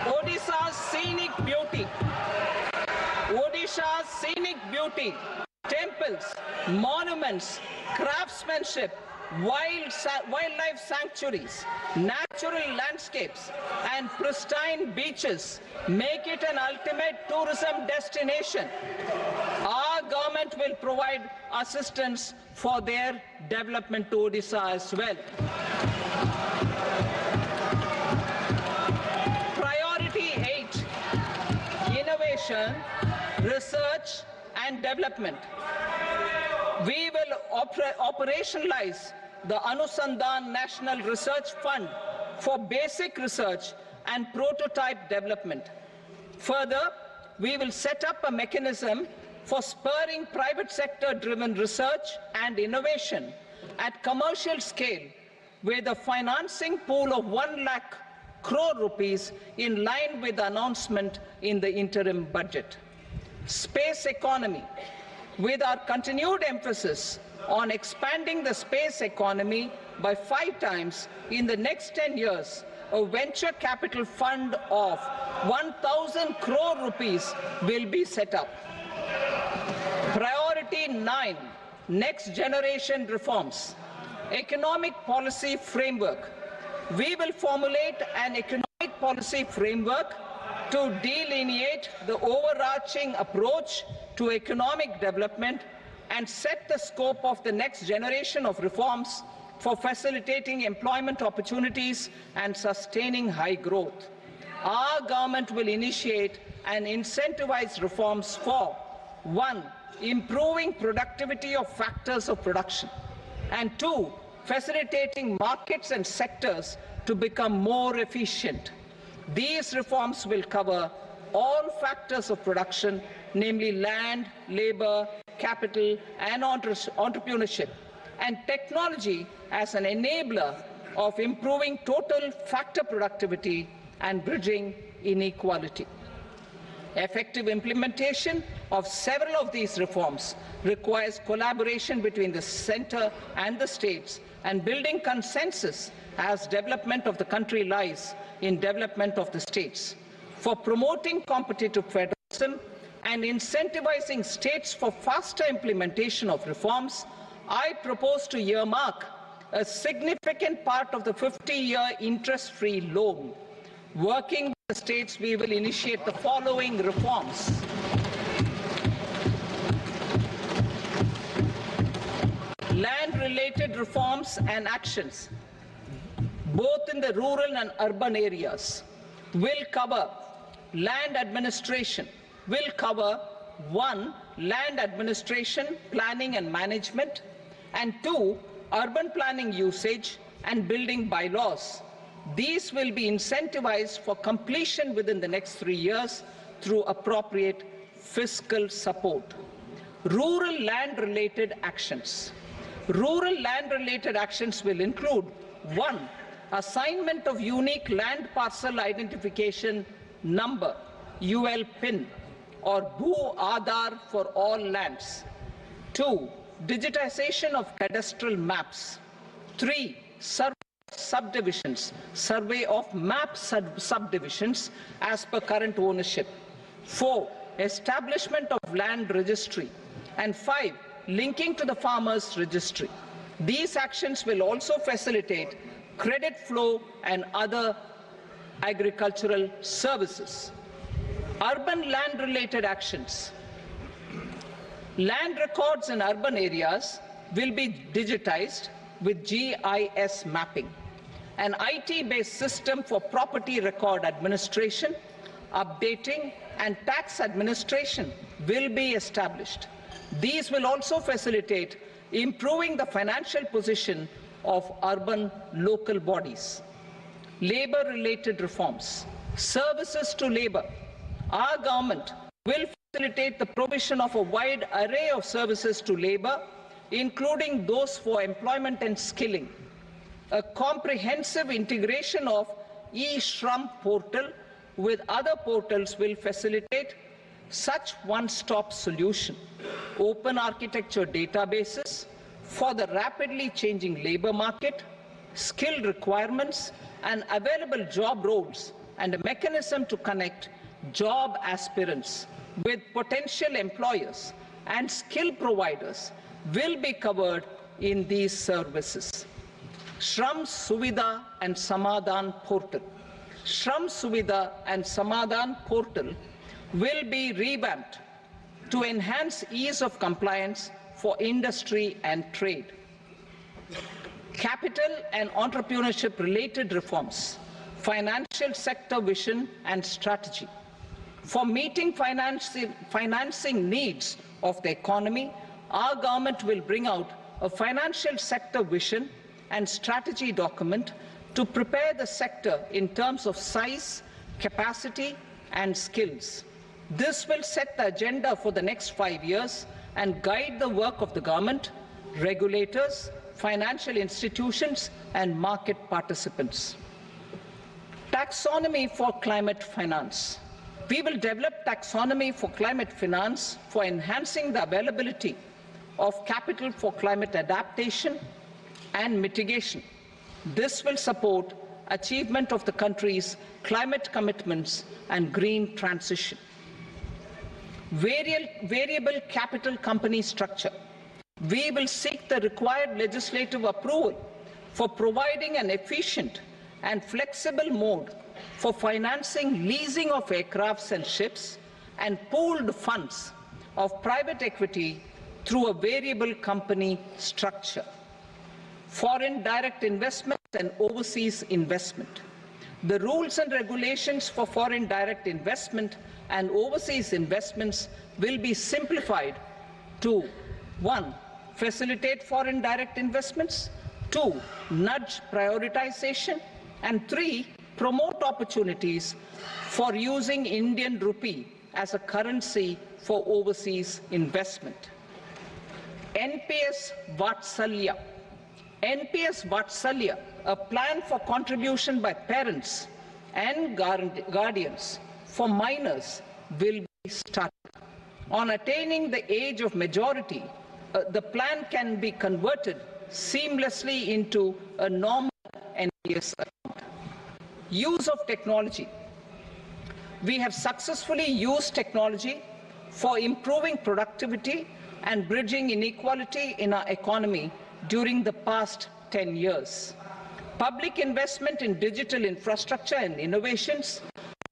Speaker 3: Odisha's scenic beauty, temples, monuments, craftsmanship, wildlife sanctuaries, natural landscapes, and pristine beaches make it an ultimate tourism destination. Our government will provide assistance for their development to Odisha as well. Priority 8, innovation, research, and development. We will operationalize the Anusandhan National Research Fund for basic research and prototype development. Further, we will set up a mechanism for spurring private sector-driven research and innovation at commercial scale with a financing pool of 1 lakh crore rupees in line with the announcement in the interim budget. Space economy. With our continued emphasis on expanding the space economy by 5 times in the next 10 years, a venture capital fund of 1,000 crore rupees will be set up. Priority 9, next generation reforms. Economic policy framework. We will formulate an economic policy framework to delineate the overarching approach to economic development and set the scope of the next generation of reforms for facilitating employment opportunities and sustaining high growth. Our government will initiate and incentivize reforms for 1. Improving productivity of factors of production, and 2. Facilitating markets and sectors to become more efficient. These reforms will cover all factors of production, namely land, labor, capital, and entrepreneurship, and technology as an enabler of improving total factor productivity and bridging inequality. Effective implementation of several of these reforms requires collaboration between the center and the states, and building consensus as development of the country lies in development of the states. For promoting competitive federalism and incentivizing states for faster implementation of reforms, I propose to earmark a significant part of the 50-year interest-free loan. Working with the states, we will initiate the following reforms. Land-related reforms and actions, both in the rural and urban areas, will cover land administration, will cover 1. Land administration, planning and management, and 2. Urban planning usage and building bylaws. These will be incentivized for completion within the next 3 years through appropriate fiscal support. Rural land-related actions. Rural land-related actions will include 1. Assignment of unique land parcel identification number, UL PIN, or Bhu Aadhaar for all lands. 2. Digitization of cadastral maps. 3. Subdivisions, survey of map subdivisions as per current ownership. 4. Establishment of land registry. And 5. Linking to the farmers registry. These actions will also facilitate credit flow and other agricultural services. Urban land-related actions. Land records in urban areas will be digitized with GIS mapping. An IT-based system for property record administration, updating, and tax administration will be established. These will also facilitate improving the financial position of urban local bodies. Labor-related reforms. Services to labor. Our government will facilitate the provision of a wide array of services to labor, including those for employment and skilling. A comprehensive integration of e-Shram portal with other portals will facilitate such one-stop solution. Open architecture databases for the rapidly changing labor market, skill requirements, and available job roles, and a mechanism to connect job aspirants with potential employers and skill providers will be covered in these services. Shram Suvidha and Samadhan portal. Shram Suvidha and Samadhan portal will be revamped to enhance ease of compliance for industry and trade. Capital and entrepreneurship related reforms, financial sector vision and strategy. For meeting financing needs of the economy, our government will bring out a financial sector vision and strategy document to prepare the sector in terms of size, capacity, and skills. This will set the agenda for the next 5 years and guide the work of the government, regulators, financial institutions, and market participants. Taxonomy for climate finance. We will develop taxonomy for climate finance for enhancing the availability of capital for climate adaptation and mitigation. This will support achievement of the country's climate commitments and green transition. Variable capital company structure. We will seek the required legislative approval for providing an efficient and flexible mode for financing leasing of aircrafts and ships and pooled funds of private equity through a variable company structure. Foreign direct investment and overseas investment. The rules and regulations for foreign direct investment and overseas investments will be simplified to 1. Facilitate foreign direct investments, 2. Nudge prioritization, and 3. Promote opportunities for using Indian rupee as a currency for overseas investment. NPS Vatsalya. NPS Vatsalya, a plan for contribution by parents and guardians for minors, will be started. On attaining the age of majority, the plan can be converted seamlessly into a normal NPS account. Use of technology. We have successfully used technology for improving productivity and bridging inequality in our economy during the past 10 years. Public investment in digital infrastructure and innovations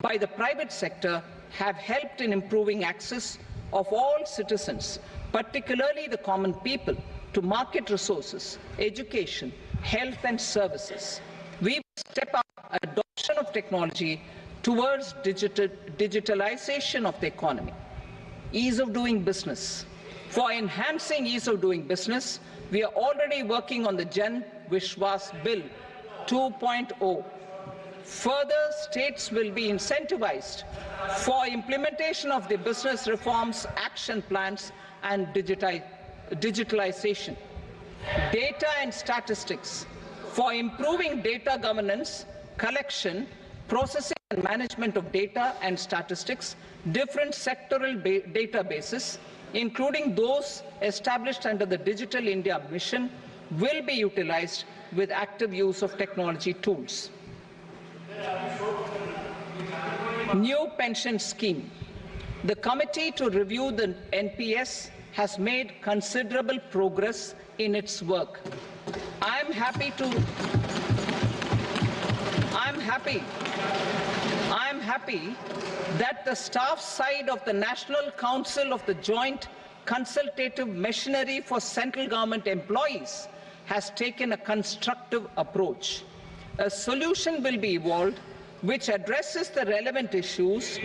Speaker 3: by the private sector have helped in improving access of all citizens, particularly the common people, to market resources, education, health and services. We will step up adoption of technology towards digitalization of the economy. Ease of doing business. For enhancing ease of doing business, we are already working on the Jan Vishwas Bill 2.0. Further, states will be incentivized for implementation of the business reforms, action plans, and digitalization. Data and statistics. For improving data governance, collection, processing and management of data and statistics, different sectoral databases, including those established under the Digital India Mission, will be utilized with active use of technology tools. New pension scheme. The committee to review the NPS has made considerable progress in its work. I'm happy that the staff side of the National Council of the Joint Consultative Machinery for Central Government Employees has taken a constructive approach. A solution will be evolved which addresses the relevant issues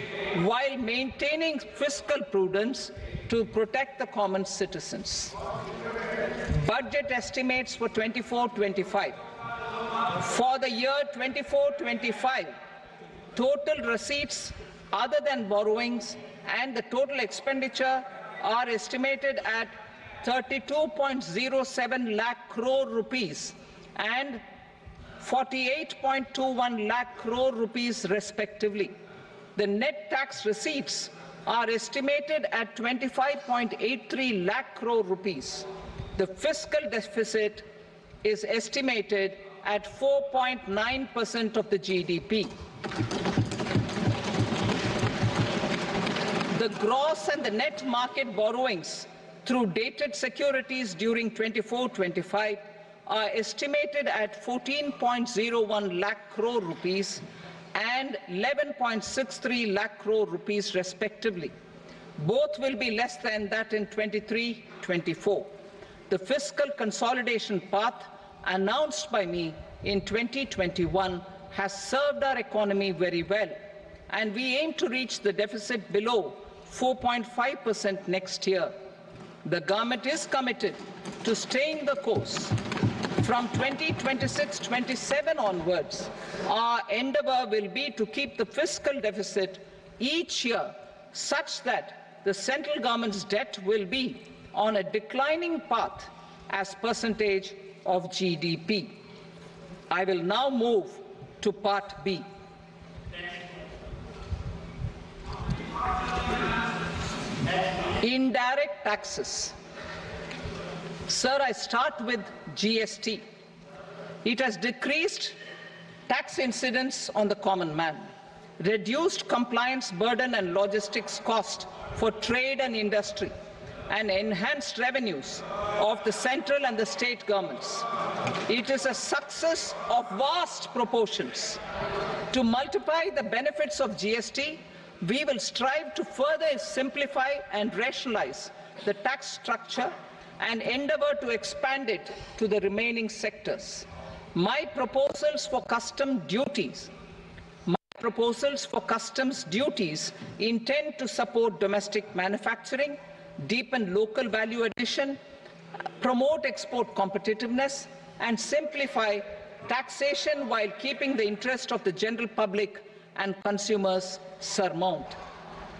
Speaker 3: while maintaining fiscal prudence to protect the common citizens. Budget estimates for 24-25. For the year 24-25, total receipts other than borrowings and the total expenditure are estimated at 32.07 lakh crore rupees and 48.21 lakh crore rupees respectively. The net tax receipts are estimated at 25.83 lakh crore rupees. The fiscal deficit is estimated at 4.9% of the GDP. The gross and the net market borrowings through dated securities during 24-25 are estimated at 14.01 lakh crore rupees and 11.63 lakh crore rupees respectively. Both will be less than that in 23-24. The fiscal consolidation path announced by me in 2021 has served our economy very well, and we aim to reach the deficit below 4.5% next year. The government is committed to staying the course. From 2026-27 onwards, our endeavor will be to keep the fiscal deficit each year such that the central government's debt will be on a declining path as percentage of GDP. I will now move to Part B. Indirect taxes. Sir, I start with GST. It has decreased tax incidence on the common man, reduced compliance burden and logistics cost for trade and industry, and enhanced revenues of the central and the state governments. It is a success of vast proportions. To multiply the benefits of GST, we will strive to further simplify and rationalize the tax structure and endeavor to expand it to the remaining sectors. My proposals for custom duties Proposals for customs duties intend to support domestic manufacturing, deepen local value addition, promote export competitiveness, and simplify taxation while keeping the interest of the general public and consumers surmount.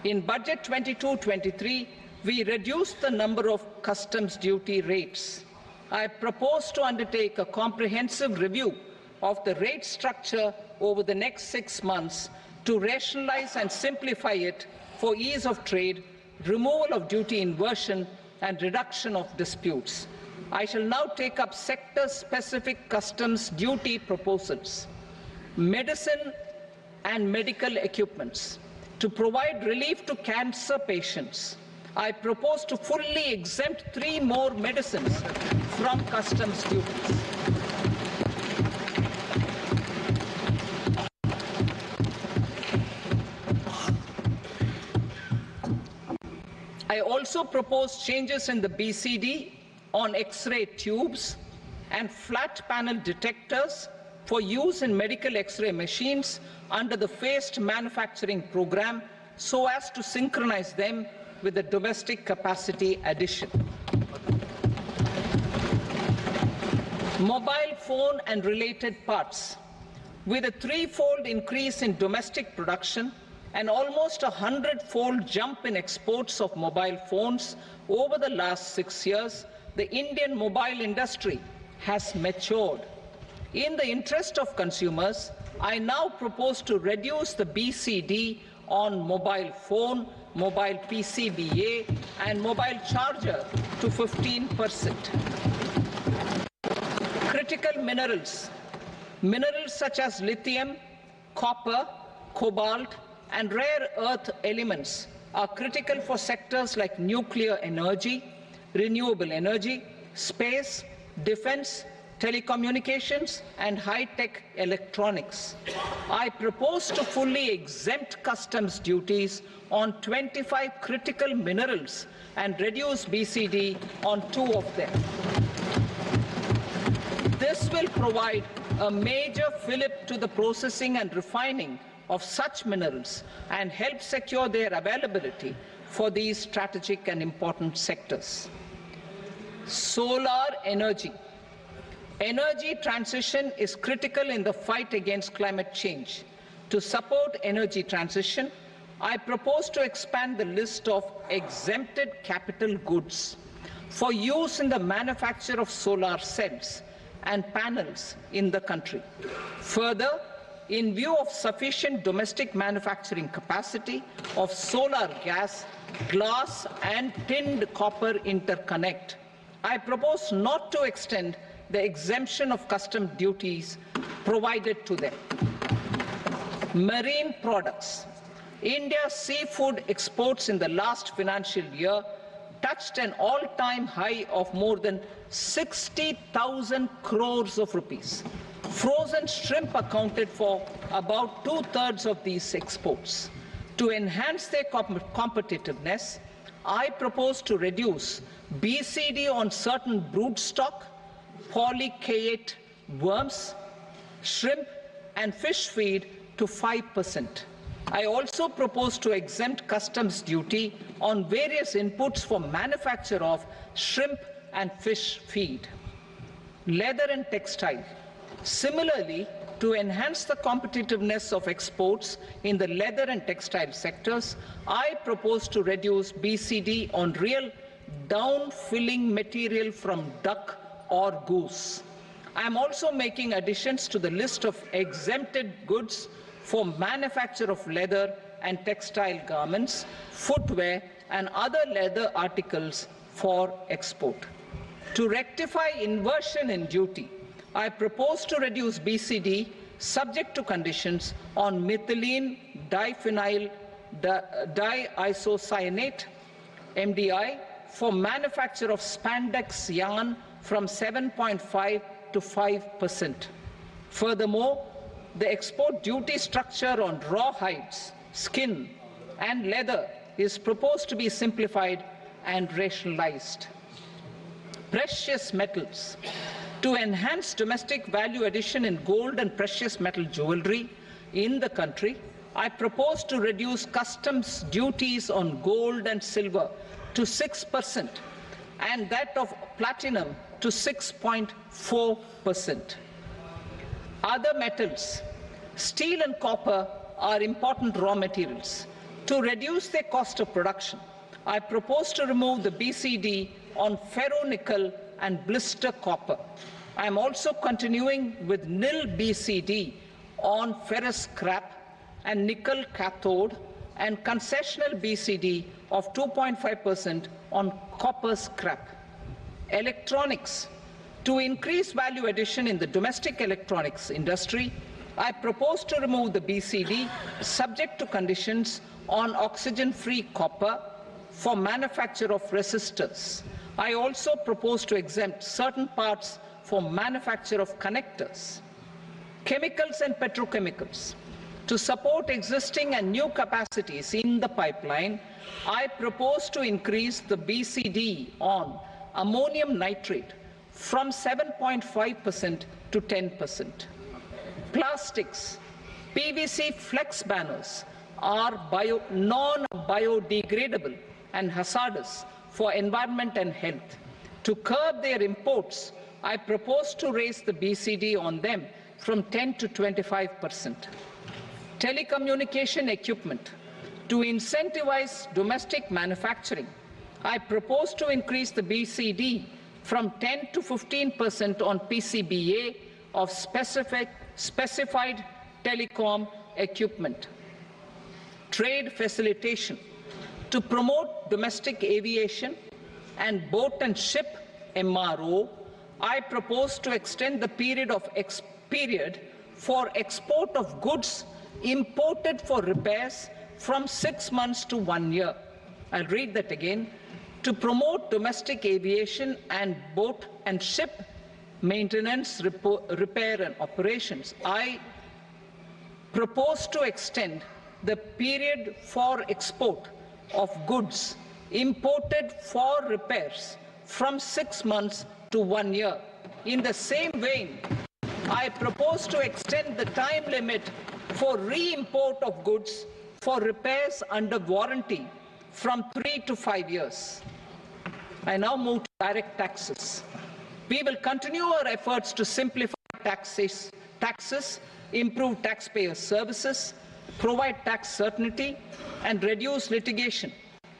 Speaker 3: In Budget 22-23, we reduced the number of customs duty rates. I propose to undertake a comprehensive review of the rate structure over the next 6 months to rationalize and simplify it for ease of trade, removal of duty inversion, and reduction of disputes. I shall now take up sector-specific customs duty proposals. Medicine and medical equipments. To provide relief to cancer patients, I propose to fully exempt 3 more medicines from customs duties. I also propose changes in the BCD on X-ray tubes and flat panel detectors for use in medical X-ray machines under the phased manufacturing program so as to synchronize them with the domestic capacity addition. Mobile phone and related parts. With a 3-fold increase in domestic production and almost a 100-fold jump in exports of mobile phones over the last 6 years, the Indian mobile industry has matured. In the interest of consumers, I now propose to reduce the BCD on mobile phone, mobile PCBA, and mobile charger to 15%. Critical minerals. Minerals such as lithium, copper, cobalt, and rare earth elements are critical for sectors like nuclear energy, renewable energy, space, defense, telecommunications, and high-tech electronics. I propose to fully exempt customs duties on 25 critical minerals and reduce BCD on 2 of them. This will provide a major fillip to the processing and refining of such minerals and help secure their availability for these strategic and important sectors. Solar energy. Energy transition is critical in the fight against climate change. To support energy transition, I propose to expand the list of exempted capital goods for use in the manufacture of solar cells and panels in the country. Further, in view of sufficient domestic manufacturing capacity of solar gas, glass, and tinned copper interconnect, I propose not to extend the exemption of custom duties provided to them. Marine products. India's seafood exports in the last financial year touched an all-time high of more than 60,000 crores of rupees. Frozen shrimp accounted for about 2/3 of these exports. To enhance their competitiveness, I propose to reduce BCD on certain broodstock, polychaete worms, shrimp, and fish feed to 5%. I also propose to exempt customs duty on various inputs for manufacture of shrimp and fish feed. Leather and textile. Similarly, to enhance the competitiveness of exports in the leather and textile sectors, I propose to reduce BCD on real down-filling material from duck or goose. I am also making additions to the list of exempted goods for manufacture of leather and textile garments, footwear, and other leather articles for export. To rectify inversion in duty, I propose to reduce BCD subject to conditions on methylene diphenyl diisocyanate, MDI, for manufacture of spandex yarn from 7.5 to 5%. Furthermore, the export duty structure on raw hides, skin, and leather is proposed to be simplified and rationalized. Precious metals. To enhance domestic value addition in gold and precious metal jewelry, in the country, I propose to reduce customs duties on gold and silver to 6% and that of platinum to 6.4%. Other metals, steel and copper, are important raw materials. To reduce their cost of production, I propose to remove the BCD on ferronickel and blister copper. I am also continuing with nil BCD on ferrous scrap and nickel cathode and concessional BCD of 2.5% on copper scrap. Electronics. To increase value addition in the domestic electronics industry, I propose to remove the BCD subject to conditions on oxygen-free copper for manufacture of resistors. I also propose to exempt certain parts for manufacture of connectors. Chemicals and petrochemicals. To support existing and new capacities in the pipeline, I propose to increase the BCD on ammonium nitrate from 7.5% to 10%. Plastics. PVC flex banners are non-biodegradable and hazardous for environment and health. To curb their imports, I propose to raise the BCD on them from 10 to 25%. Telecommunication equipment. To incentivize domestic manufacturing, I propose to increase the BCD from 10 to 15% on PCBA of specified telecom equipment. Trade facilitation. To promote domestic aviation and boat and ship MRO, I propose to extend the period for export of goods imported for repairs from 6 months to 1 year. I'll read that again. To promote domestic aviation and boat and ship maintenance, repair and operations, I propose to extend the period for export of goods imported for repairs from 6 months to 1 year. In the same vein, I propose to extend the time limit for re-import of goods for repairs under warranty from 3 to 5 years. I now move to direct taxes. We will continue our efforts to simplify taxes, improve taxpayer services, provide tax certainty, and reduce litigation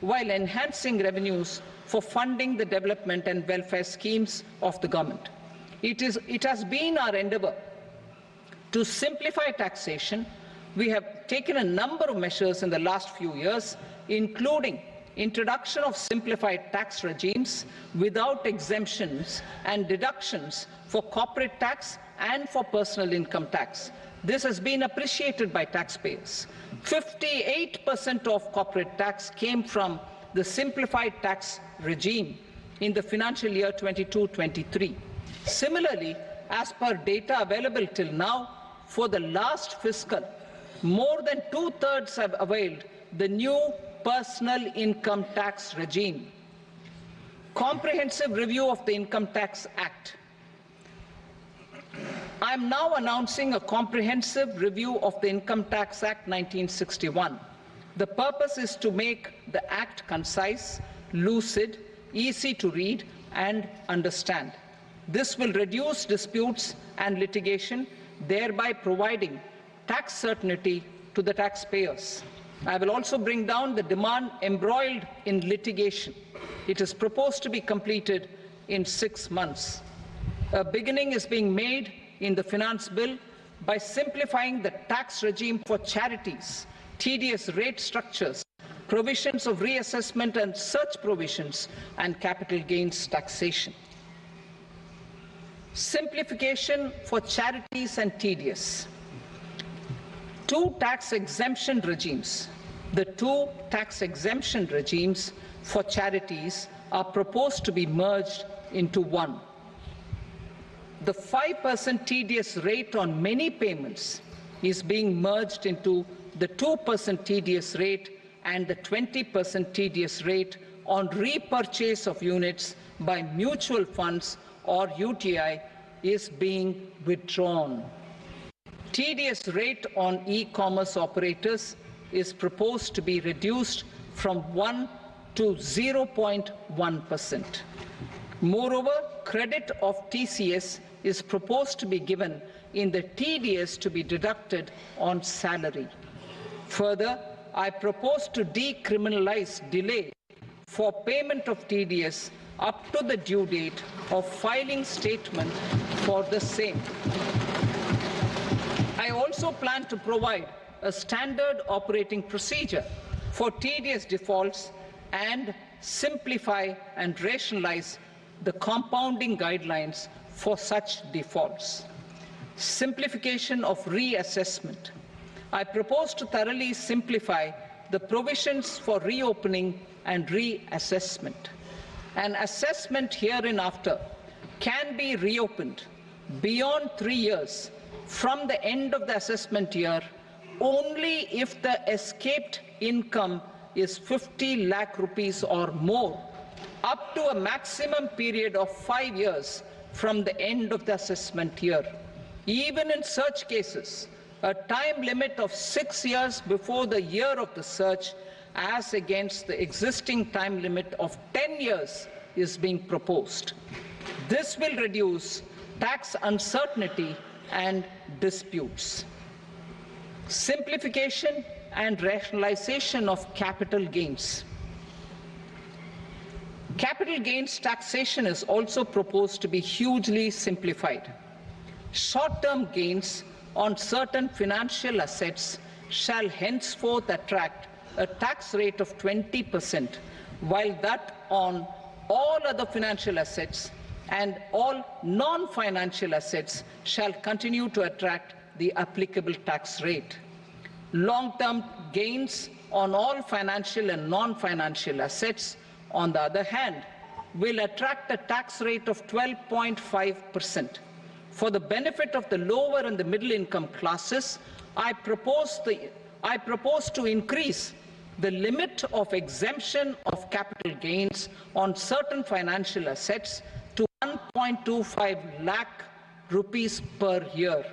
Speaker 3: while enhancing revenues for funding the development and welfare schemes of the government. It has been our endeavor to simplify taxation. We have taken a number of measures in the last few years, including introduction of simplified tax regimes without exemptions and deductions for corporate tax and for personal income tax. This has been appreciated by taxpayers. 58% of corporate tax came from the simplified tax regime in the financial year 22-23. Similarly, as per data available till now, for the last fiscal, more than 2/3 have availed the new personal income tax regime. Comprehensive review of the Income Tax Act. I am now announcing a comprehensive review of the Income Tax Act 1961. The purpose is to make the Act concise, lucid, easy to read and understand. This will reduce disputes and litigation, thereby providing tax certainty to the taxpayers. I will also bring down the demand embroiled in litigation. It is proposed to be completed in 6 months. A beginning is being made in the finance bill by simplifying the tax regime for charities, tedious rate structures, provisions of reassessment and such provisions, and capital gains taxation. Simplification for charities and tedious. Two tax exemption regimes. The two tax exemption regimes for charities are proposed to be merged into one. The 5% tedious rate on many payments is being merged into the 2% tedious rate, and the 20% tedious rate on repurchase of units by mutual funds or UTI is being withdrawn. TDS rate on e-commerce operators is proposed to be reduced from 1 to 0.1%. Moreover, credit of TCS is proposed to be given in the TDS to be deducted on salary. Further, I propose to decriminalize delay for payment of TDS up to the due date of filing statement for the same. I also plan to provide a standard operating procedure for TDS defaults and simplify and rationalize the compounding guidelines for such defaults. Simplification of reassessment. I propose to thoroughly simplify the provisions for reopening and reassessment. An assessment hereinafter can be reopened beyond 3 years from the end of the assessment year only if the escaped income is 50 lakh rupees or more, up to a maximum period of 5 years from the end of the assessment year. Even in such cases, a time limit of 6 years before the year of the search, as against the existing time limit of 10 years, is being proposed. This will reduce tax uncertainty and disputes. Simplification and rationalization of capital gains. Capital gains taxation is also proposed to be hugely simplified. Short-term gains on certain financial assets shall henceforth attract a tax rate of 20%, while that on all other financial assets and all non-financial assets shall continue to attract the applicable tax rate. Long-term gains on all financial and non-financial assets, on the other hand, will attract a tax rate of 12.5%. For the benefit of the lower and the middle income classes, I propose to increase the limit of exemption of capital gains on certain financial assets to 1.25 lakh rupees per year.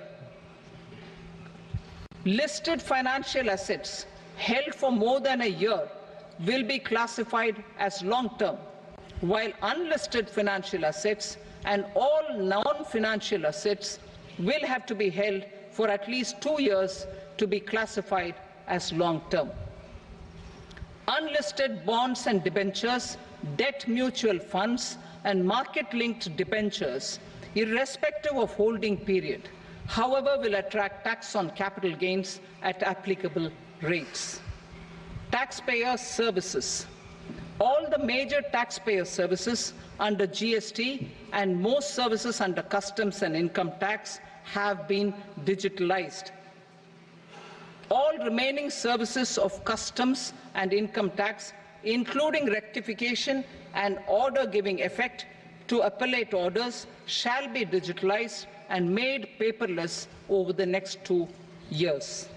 Speaker 3: Listed financial assets held for more than a year will be classified as long-term, while unlisted financial assets and all non-financial assets will have to be held for at least 2 years to be classified as long-term. Unlisted bonds and debentures, debt mutual funds, and market-linked debentures, irrespective of holding period, however, will attract tax on capital gains at applicable rates. Taxpayer services. All the major taxpayer services under GST and most services under customs and income tax have been digitalized. All remaining services of customs and income tax, including rectification and order giving effect to appellate orders, shall be digitalized and made paperless over the next 2 years.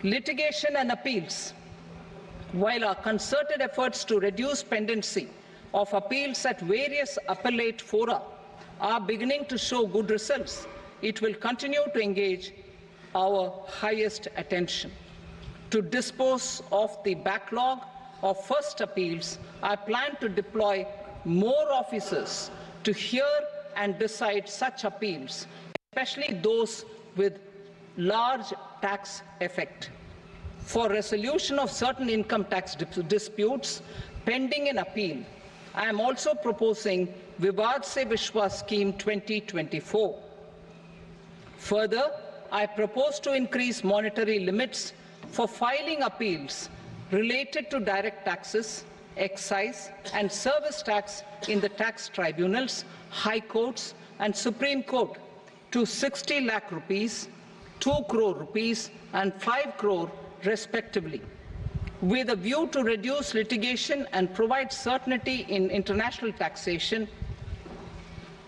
Speaker 3: Litigation and appeals. While our concerted efforts to reduce pendency of appeals at various appellate fora are beginning to show good results, it will continue to engage our highest attention. To dispose of the backlog of first appeals, I plan to deploy more officers to hear and decide such appeals, especially those with large tax effect. For resolution of certain income tax disputes pending an appeal, I am also proposing Vivad Se Vishwas Scheme 2024. Further, I propose to increase monetary limits for filing appeals related to direct taxes, excise and service tax in the tax tribunals, high courts and Supreme Court to 60 lakh rupees, 2 crore rupees and 5 crore respectively. With a view to reduce litigation and provide certainty in international taxation,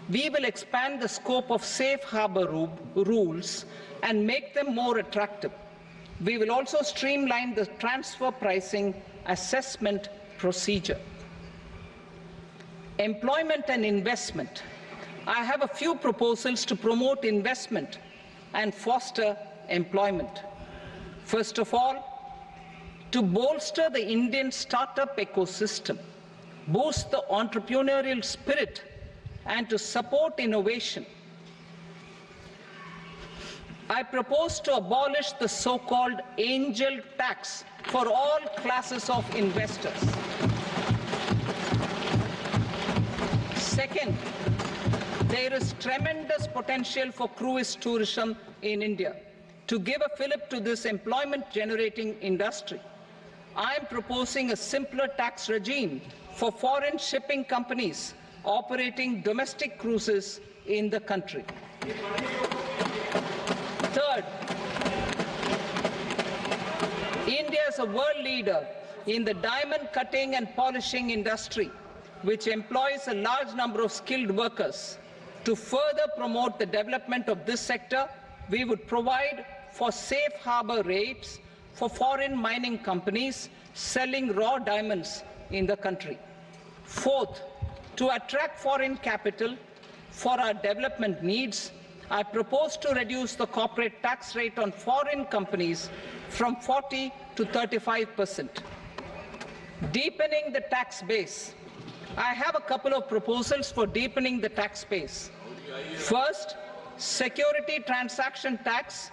Speaker 3: we will expand the scope of safe harbor rules and make them more attractive. We will also streamline the transfer pricing assessment procedure. Employment and investment. I have a few proposals to promote investment and foster employment. First of all, to bolster the Indian startup ecosystem, boost the entrepreneurial spirit, and to support innovation, I propose to abolish the so-called angel tax for all classes of investors. Second, there is tremendous potential for cruise tourism in India. To give a fillip to this employment-generating industry, I am proposing a simpler tax regime for foreign shipping companies operating domestic cruises in the country. Third, India is a world leader in the diamond cutting and polishing industry, which employs a large number of skilled workers. To further promote the development of this sector, we would provide for safe harbor rates for foreign mining companies selling raw diamonds in the country. Fourth, to attract foreign capital for our development needs, I propose to reduce the corporate tax rate on foreign companies from 40 to 35%. Deepening the tax base. I have a couple of proposals for deepening the tax base. First, security transaction tax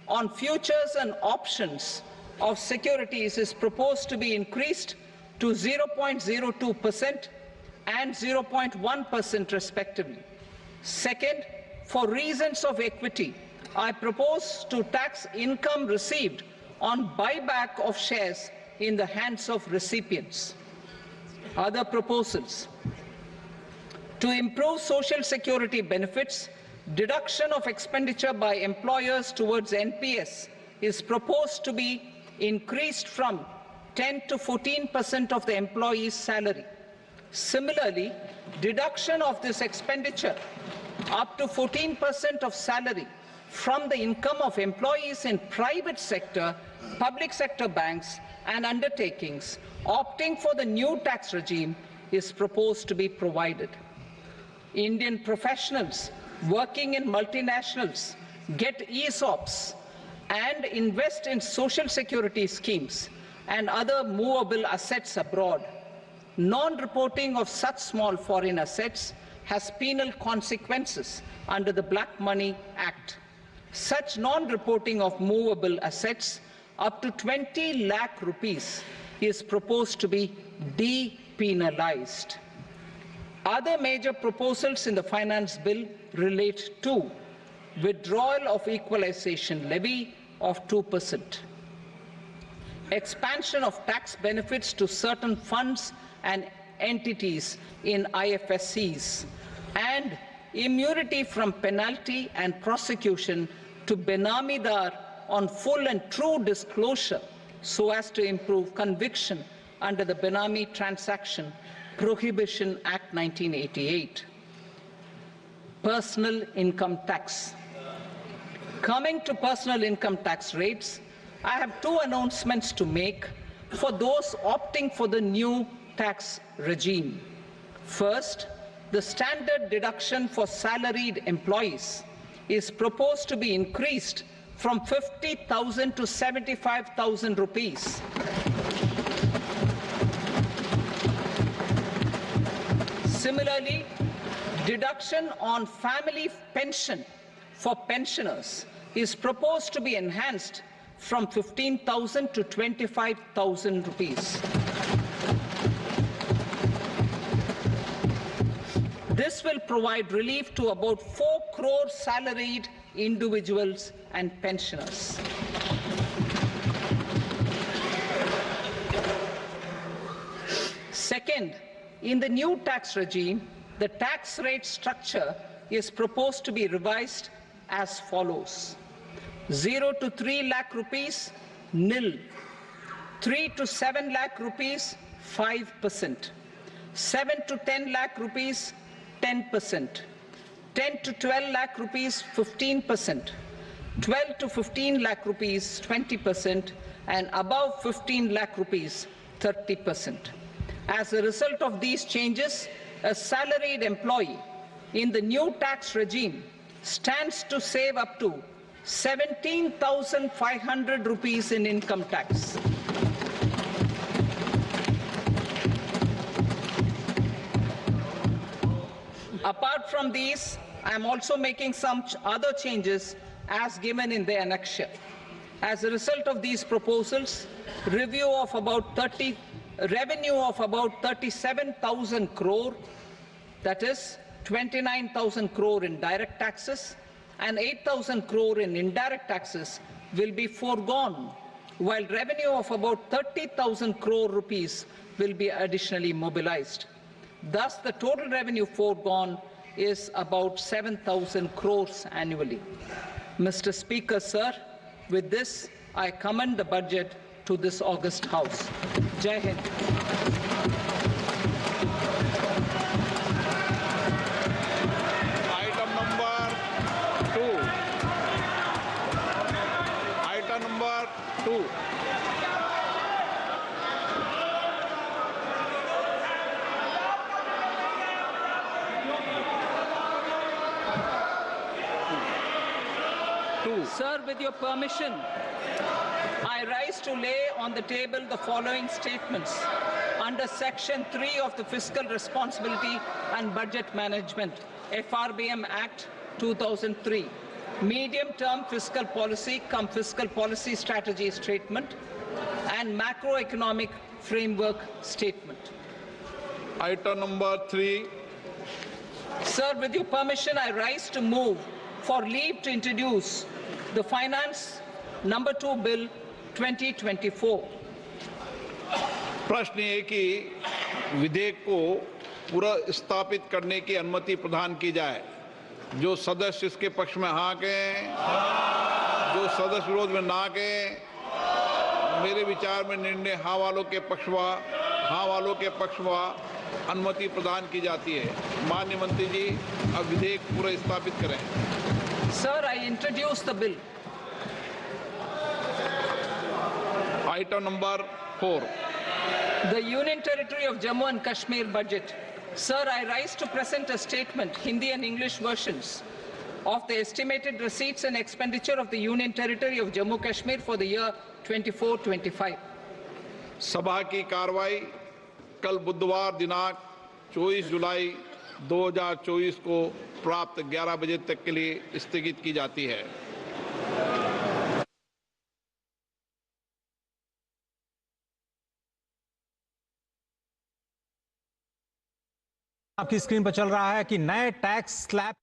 Speaker 3: on futures and options of securities is proposed to be increased to 0.02% and 0.1% respectively. Second, for reasons of equity, I propose to tax income received on buyback of shares in the hands of recipients. Other proposals. To improve social security benefits, deduction of expenditure by employers towards NPS is proposed to be increased from 10 to 14% of the employee's salary. Similarly, deduction of this expenditure up to 14% of salary from the income of employees in private sector, public sector banks and undertakings opting for the new tax regime is proposed to be provided. Indian professionals working in multinationals get ESOPs and invest in social security schemes and other movable assets abroad. Non-reporting of such small foreign assets has penal consequences under the Black Money Act. Such non-reporting of movable assets up to 20 lakh rupees is proposed to be depenalized. Other major proposals in the finance bill relate to withdrawal of equalization levy of 2%, expansion of tax benefits to certain funds and entities in IFSCs, and immunity from penalty and prosecution to Benamidar on full and true disclosure so as to improve conviction under the Benami Transaction Prohibition Act 1988. Personal income tax. Coming to personal income tax rates, I have two announcements to make for those opting for the new tax regime. First, the standard deduction for salaried employees is proposed to be increased from 50,000 to 75,000 rupees. Similarly, deduction on family pension for pensioners is proposed to be enhanced from 15,000 to 25,000 rupees. This will provide relief to about 4 crore salaried individuals and pensioners. Second, in the new tax regime, the tax rate structure is proposed to be revised as follows. 0 to 3 lakh rupees, nil. 3 to 7 lakh rupees, 5%. 7 to 10 lakh rupees, 10%. 10 to 12 lakh rupees, 15%. 12 to 15 lakh rupees, 20%. And above 15 lakh rupees, 30%. As a result of these changes, a salaried employee in the new tax regime stands to save up to 17,500 rupees in income tax. Apart from these, I am also making some other changes as given in the annexure. As a result of these proposals, revenue of about 37,000 crore, that is 29,000 crore in direct taxes and 8,000 crore in indirect taxes will be foregone, while revenue of about 30,000 crore rupees will be additionally mobilized. Thus, the total revenue foregone is about 7,000 crores annually. Mr. Speaker, sir, with this, I commend the budget to this august House. Jai Hind.
Speaker 2: Item number 2. Item number 2.
Speaker 3: Sir, with your permission, I rise to lay on the table the following statements under Section 3 of the Fiscal Responsibility and Budget Management, FRBM Act 2003, Medium-Term Fiscal Policy cum Fiscal Policy Strategy Statement and Macroeconomic Framework Statement.
Speaker 2: Item number 3.
Speaker 3: Sir, with your permission, I rise to move for leave to introduce the Finance Number 2 Bill 2024.
Speaker 2: प्रश्न ये कि विधेयक को पुनर्स्थापित करने की अनुमति प्रदान की जाए। जो सदस्य इसके पक्ष में हाँ कहें, जो सदस्य विरोध में ना कहें। मेरे विचार में निर्णय हाँ वालों के पक्ष में अनुमति प्रदान की जाती है। माननीय मंत्री जी, अब विधेयक पुनर्स्थापित करें।
Speaker 3: Sir, I introduce the bill.
Speaker 2: Item number 4.
Speaker 3: The Union Territory of Jammu and Kashmir budget. Sir, I rise to present a statement, Hindi and English versions, of the estimated receipts and expenditure of the Union Territory of Jammu and Kashmir for the year 24-25.
Speaker 2: सभा की कार्रवाई कल बुधवार दिनांक 24 जुलाई 2024 को प्राप्त 11 बजे तक के लिए स्थगित की जाती है।
Speaker 4: आपकी स्क्रीन पर चल रहा है कि नए टैक्स स्लैब